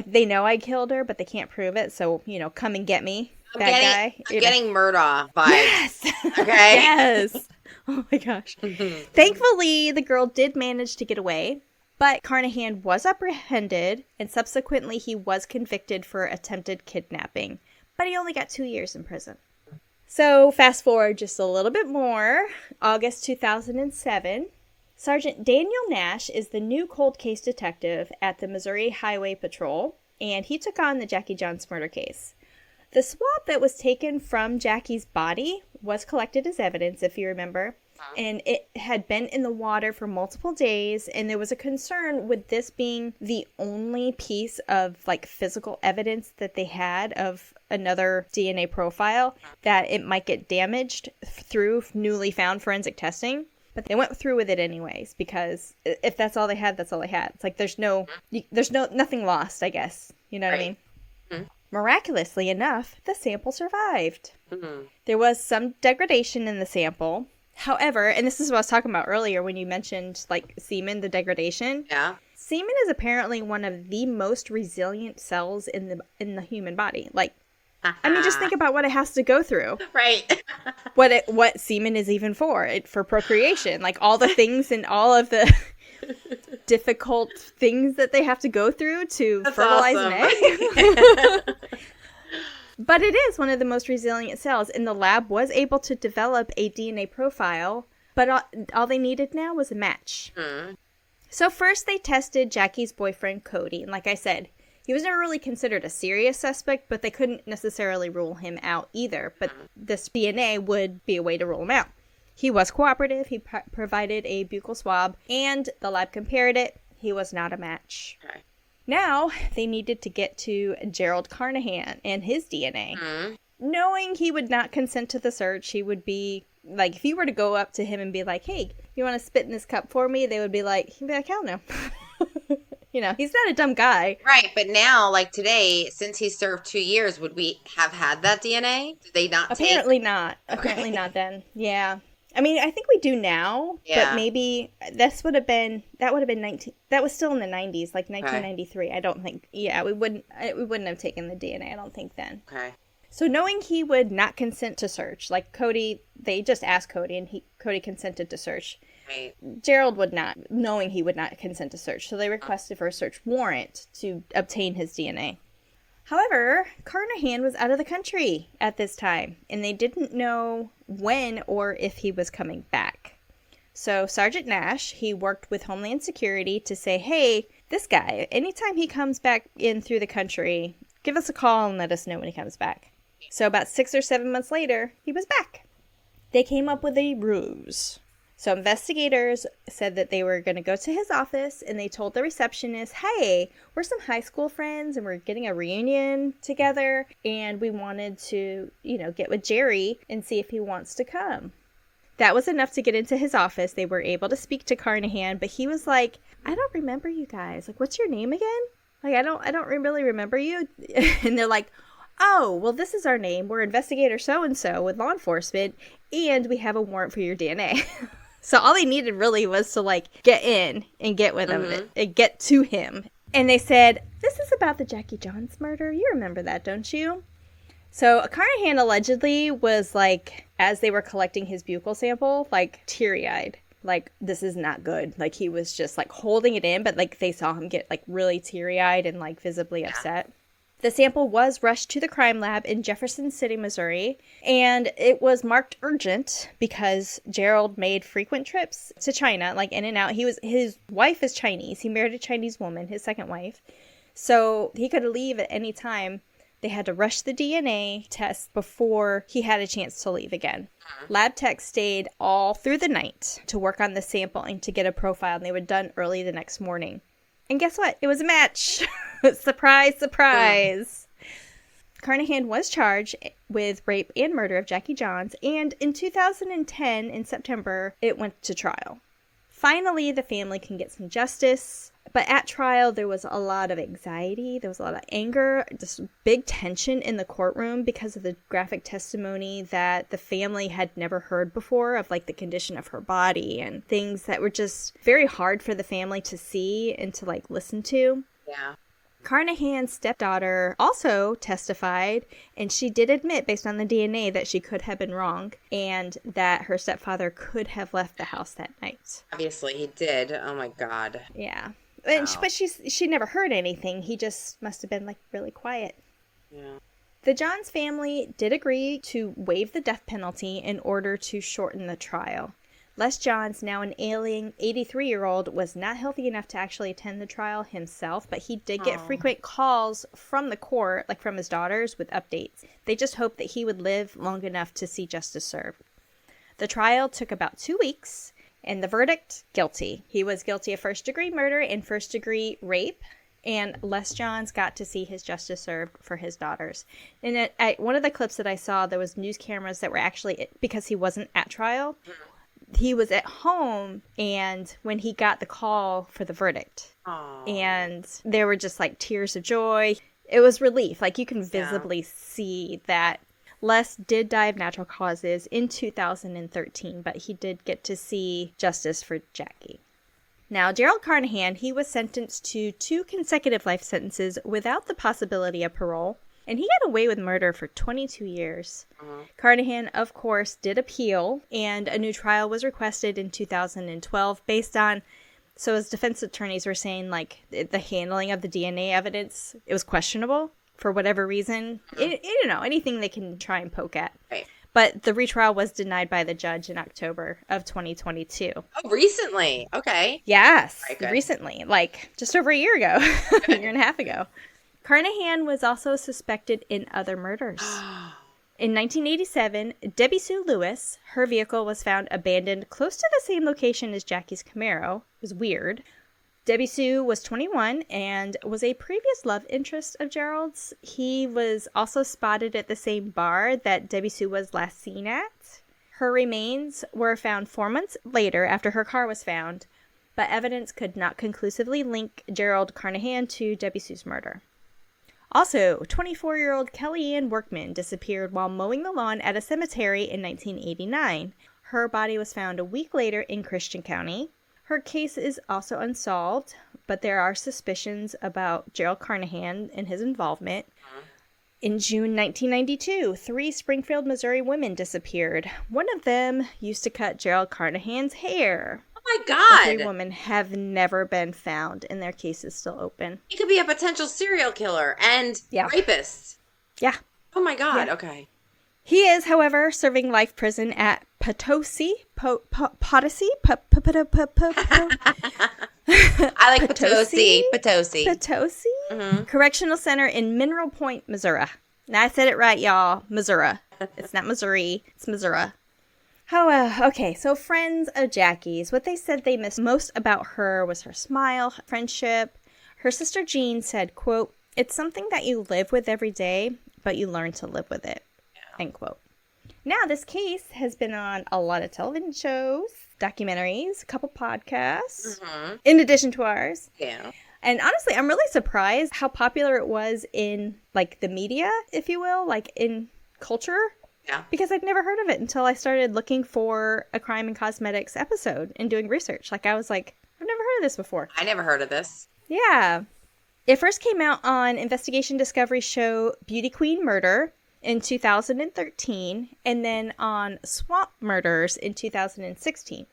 Speaker 2: they know I killed her, but they can't prove it. So, come and get me, guy.
Speaker 1: I'm getting Murdaugh vibes.
Speaker 2: Yes!
Speaker 1: Okay?
Speaker 2: Yes! Oh, my gosh. Thankfully, the girl did manage to get away, but Carnahan was apprehended, and subsequently he was convicted for attempted kidnapping. But he only got 2 years in prison. So, fast forward just a little bit more. August 2007. Sergeant Daniel Nash is the new cold case detective at the Missouri Highway Patrol, and he took on the Jackie Johns murder case. The swab that was taken from Jackie's body was collected as evidence, if you remember, and it had been in the water for multiple days, and there was a concern with this being the only piece of, like, physical evidence that they had of another DNA profile, that it might get damaged through newly found forensic testing. But they went through with it anyways, because if that's all they had, that's all they had. It's like there's nothing lost, I guess. You know what I mean? Mm-hmm. Miraculously enough, the sample survived. Mm-hmm. There was some degradation in the sample. However, and this is what I was talking about earlier when you mentioned, like, semen, the degradation.
Speaker 1: Yeah.
Speaker 2: Semen is apparently one of the most resilient cells in the human body. Like, I mean, just think about what it has to go through.
Speaker 1: Right.
Speaker 2: What semen is even for procreation. Like, all the things and all of the difficult things that they have to go through to fertilize an egg. But it is one of the most resilient cells, and the lab was able to develop a DNA profile, but all they needed now was a match. Mm. So first they tested Jackie's boyfriend, Cody, and like I said, he was never really considered a serious suspect, but they couldn't necessarily rule him out either. But this DNA would be a way to rule him out. He was cooperative. He provided a buccal swab, and the lab compared it. He was not a match. Okay. Now, they needed to get to Gerald Carnahan and his DNA. Mm. Knowing he would not consent to the search, he would be, like, if you were to go up to him and be like, hey, you want to spit in this cup for me? They would be like, hell no. He's not a dumb guy.
Speaker 1: Right, but now, like today, since he served 2 years, would we have had that DNA? Did they not
Speaker 2: Apparently not. Okay. Apparently not then. Yeah. I mean, I think we do now, but maybe that would have been that was still in the 90s, like 1993. Okay. I don't think, we wouldn't have taken the DNA, I don't think then. Okay. So knowing he would not consent to search, like Cody, they just asked Cody, and Cody consented to search. Right. Gerald would not, knowing he would not consent to search, so they requested for a search warrant to obtain his DNA. However, Carnahan was out of the country at this time, and they didn't know when or if he was coming back. So Sergeant Nash, he worked with Homeland Security to say, hey, this guy, anytime he comes back in through the country, give us a call and let us know when he comes back. So about 6 or 7 months later, he was back. They came up with a ruse. So investigators said that they were going to go to his office, and they told the receptionist, hey, we're some high school friends and we're getting a reunion together, and we wanted to, get with Jerry and see if he wants to come. That was enough to get into his office. They were able to speak to Carnahan, but he was like, I don't remember you guys. Like, what's your name again? Like, I don't really remember you. And they're like, oh, well, this is our name. We're investigator so-and-so with law enforcement, and we have a warrant for your DNA. So all they needed really was to, like, get in and get with him and get to him. And they said, this is about the Jackie Johns murder. You remember that, don't you? So Carnahan allegedly was, like, as they were collecting his buccal sample, like, teary-eyed. Like, this is not good. Like, he was just, like, holding it in, but, like, they saw him get, like, really teary-eyed and, like, visibly upset. The sample was rushed to the crime lab in Jefferson City, Missouri, and it was marked urgent because Gerald made frequent trips to China, like in and out. His wife is Chinese. He married a Chinese woman, his second wife. So he could leave at any time, They had to rush the DNA test before he had a chance to leave again. Lab techs stayed all through the night to work on the sample and to get a profile, and they were done early the next morning. And guess what? It was a match. Surprise, surprise. Carnahan was charged with rape and murder of Jackie Johns, and in 2010, in September, it went to trial. Finally, the family can get some justice, but at trial, there was a lot of anxiety, there was a lot of anger, just big tension in the courtroom because of the graphic testimony that the family had never heard before of, like, the condition of her body and things that were just very hard for the family to see and to, like, listen to.
Speaker 1: Yeah.
Speaker 2: Carnahan's stepdaughter also testified, and she did admit, based on the DNA, that she could have been wrong and that her stepfather could have left the house that night.
Speaker 1: Obviously, he did. Oh, my God.
Speaker 2: Yeah. And but she never heard anything. He just must have been, like, really quiet.
Speaker 1: Yeah.
Speaker 2: The Johns family did agree to waive the death penalty in order to shorten the trial. Les Johns, now an ailing 83-year-old, was not healthy enough to actually attend the trial himself, but he did get frequent calls from the court, like from his daughters, with updates. They just hoped that he would live long enough to see justice served. The trial took about 2 weeks, and the verdict, guilty. He was guilty of first-degree murder and first-degree rape, and Les Johns got to see his justice served for his daughters. And one of the clips that I saw, there was news cameras that were actually, because he wasn't at trial, he was at home, and when he got the call for the verdict, and there were just, like, tears of joy. It was relief. Like, you can visibly see that Les did die of natural causes in 2013, but he did get to see justice for Jackie. Now, Gerald Carnahan, he was sentenced to 2 consecutive life sentences without the possibility of parole. And he got away with murder for 22 years. Carnahan, of course, did appeal, and a new trial was requested in 2012 based on, so as defense attorneys were saying, like, the handling of the DNA evidence, it was questionable for whatever reason. You know, anything they can try and poke at.
Speaker 1: Right.
Speaker 2: But the retrial was denied by the judge in October of 2022.
Speaker 1: Oh, recently? Okay.
Speaker 2: Yes,
Speaker 1: Right,
Speaker 2: recently, like just over a year ago, a year and a half ago. Carnahan was also suspected in other murders. In 1987, Debbie Sue Lewis, her vehicle was found abandoned close to the same location as Jackie's Camaro. It was weird. Debbie Sue was 21 and was a previous love interest of Gerald's. He was also spotted at the same bar that Debbie Sue was last seen at. Her remains were found 4 months later after her car was found, but evidence could not conclusively link Gerald Carnahan to Debbie Sue's murder. Also, 24-year-old Kelly Ann Workman disappeared while mowing the lawn at a cemetery in 1989. Her body was found a week later in Christian County. Her case is also unsolved, but there are suspicions about Gerald Carnahan and his involvement. In June 1992, 3 Springfield, Missouri women disappeared. One of them used to cut Gerald Carnahan's hair.
Speaker 1: Oh my God.
Speaker 2: The 3 women have never been found, and their case is still open.
Speaker 1: He could be a potential serial killer and rapist.
Speaker 2: Yeah.
Speaker 1: Oh my God.
Speaker 2: Yeah.
Speaker 1: Okay.
Speaker 2: He is, however, serving life prison at Potosi. Potosi?
Speaker 1: I like Potosi. Potosi.
Speaker 2: Potosi? Mm-hmm. Correctional Center in Mineral Point, Missouri. Now I said it right, y'all. Missouri. It's not Missouri. It's Missouri. Okay, so friends of Jackie's, what they said they missed most about her was her smile, friendship. Her sister Jean said, quote, "It's something that you live with every day, but you learn to live with it," end quote. Now, this case has been on a lot of television shows, documentaries, a couple podcasts, in addition to ours.
Speaker 1: Yeah.
Speaker 2: And honestly, I'm really surprised how popular it was in, like, the media, if you will, like, in culture.
Speaker 1: Yeah.
Speaker 2: Because I'd never heard of it until I started looking for a crime and cosmetics episode and doing research. Like, I was like, I've never heard of this before.
Speaker 1: I never heard of this.
Speaker 2: Yeah. It first came out on Investigation Discovery show Beauty Queen Murder in 2013, and then on Swamp Murders in 2016.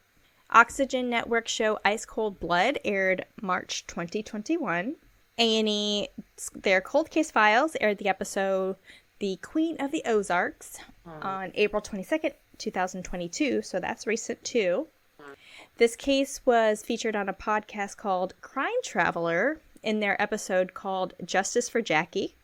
Speaker 2: Oxygen Network show Ice Cold Blood aired March 2021. A&E, their Cold Case Files aired the episode The Queen of the Ozarks on April 22nd, 2022, so that's recent too. This case was featured on a podcast called Crime Traveler in their episode called Justice for Jackie.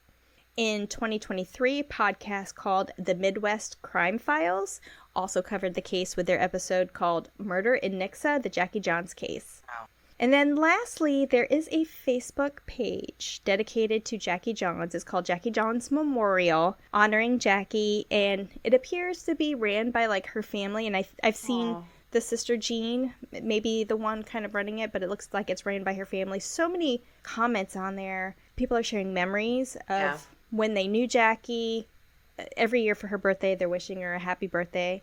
Speaker 2: in 2023 podcast called The Midwest Crime Files also covered the case with their episode called Murder in Nixa, the Jackie Johns case.
Speaker 1: Wow.
Speaker 2: And then lastly, there is a Facebook page dedicated to Jackie Johns. It's called Jackie Johns Memorial, honoring Jackie, and it appears to be ran by like her family, and I've seen the sister Jean, maybe the one kind of running it, but it looks like it's ran by her family. So many comments on there. People are sharing memories of when they knew Jackie. Every year for her birthday, they're wishing her a happy birthday.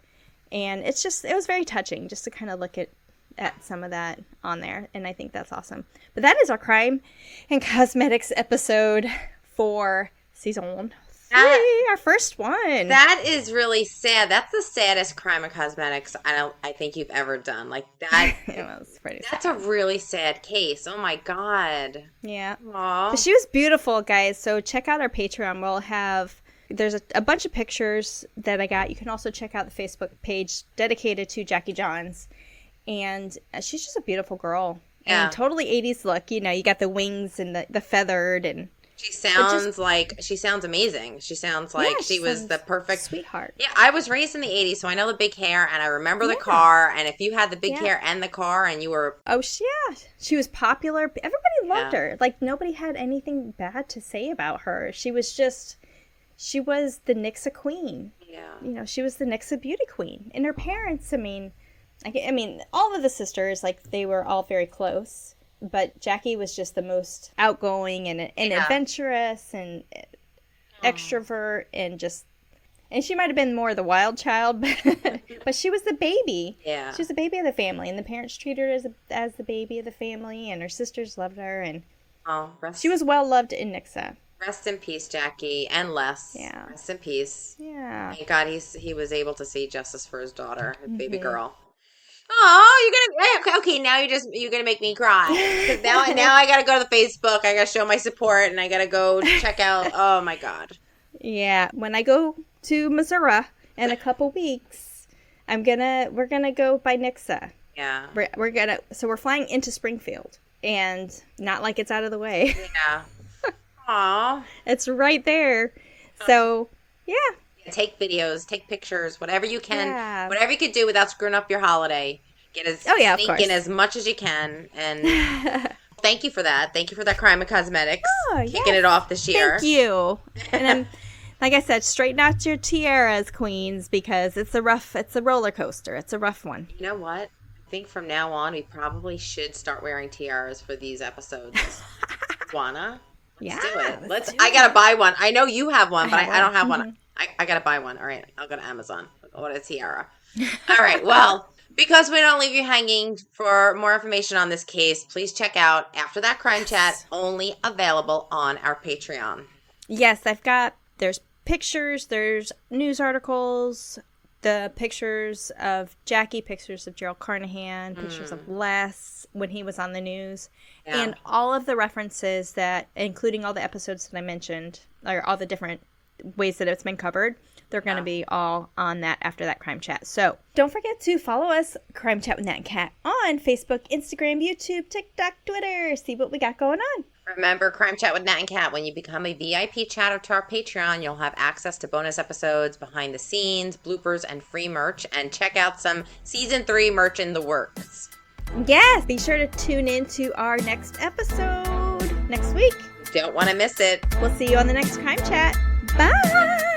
Speaker 2: And it was very touching just to kind of look at some of that on there. And I think that's awesome. But that is our Crime and Cosmetics episode for season 3, our first one.
Speaker 1: That is really sad. That's the saddest Crime and Cosmetics I think you've ever done. Like that.
Speaker 2: It was pretty
Speaker 1: That's sad. A really sad case. Oh my God.
Speaker 2: Yeah.
Speaker 1: Aww.
Speaker 2: But she was beautiful, guys. So check out our Patreon. We'll have... There's a bunch of pictures that I got. You can also check out the Facebook page dedicated to Jackie Johns. And she's just a beautiful girl.
Speaker 1: Yeah.
Speaker 2: And totally 80s look. You know, you got the wings and the feathered. And
Speaker 1: she sounds amazing. She sounds like she was the perfect
Speaker 2: sweetheart.
Speaker 1: Yeah, I was raised in the 80s, so I know the big hair. And I remember the car. And if you had the big hair and the car and you were...
Speaker 2: Oh, she was popular. Everybody loved her. Like, nobody had anything bad to say about her. She was just... She was the Nixa queen.
Speaker 1: Yeah.
Speaker 2: You know, she was the Nixa beauty queen. And her parents, I mean, all of the sisters, like, they were all very close. But Jackie was just the most outgoing and adventurous and extrovert and she might have been more the wild child, but she was the baby.
Speaker 1: Yeah.
Speaker 2: She was the baby of the family. And the parents treated her as the baby of the family. And her sisters loved her. And she was well loved in Nixa.
Speaker 1: Rest in peace, Jackie, and Les.
Speaker 2: Yeah.
Speaker 1: Rest in peace.
Speaker 2: Yeah.
Speaker 1: Thank God he was able to see justice for his daughter, his baby girl. Oh, you're gonna make me cry. 'Cause now I gotta go to the Facebook. I gotta show my support, and I gotta go check out. Oh my God.
Speaker 2: Yeah. When I go to Missouri in a couple weeks, we're gonna go by Nixa.
Speaker 1: Yeah.
Speaker 2: We're flying into Springfield, and not like it's out of the way.
Speaker 1: Yeah. Aww.
Speaker 2: It's right there. So, yeah.
Speaker 1: Take videos, take pictures, whatever you can.
Speaker 2: Yeah.
Speaker 1: Whatever you could do without screwing up your holiday. Sneak in as much as you can. And thank you for that. Thank you for that Crime and Cosmetics. Kicking it off this year.
Speaker 2: Thank you. And then, like I said, straighten out your tiaras, queens, because it's a roller coaster. It's a rough one.
Speaker 1: You know what? I think from now on, we probably should start wearing tiaras for these episodes. Wanna? Let's do it. I gotta buy one. I know you have one, but I don't have one. I gotta buy one. All right, I'll go to Amazon. I'll order a tiara. All right, well, because we don't leave you hanging, for more information on this case, please check out After That Crime Chat, only available on our Patreon.
Speaker 2: Yes, there's pictures, there's news articles, the pictures of Jackie, pictures of Gerald Carnahan, pictures of Les when he was on the news, and all of the references including all the episodes that I mentioned, or all the different ways that it's been covered, they're going to be all on that After That Crime Chat. So don't forget to follow us, Crime Chat with Nat and Kat, on Facebook, Instagram, YouTube, TikTok, Twitter. See what we got going on.
Speaker 1: Remember, Crime Chat with Nat and Kat, when you become a VIP chatter to our Patreon, you'll have access to bonus episodes, behind the scenes, bloopers, and free merch. And check out some Season 3 merch in the works.
Speaker 2: Yes, be sure to tune in to our next episode next week.
Speaker 1: Don't want to miss it.
Speaker 2: We'll see you on the next Crime Chat. Bye!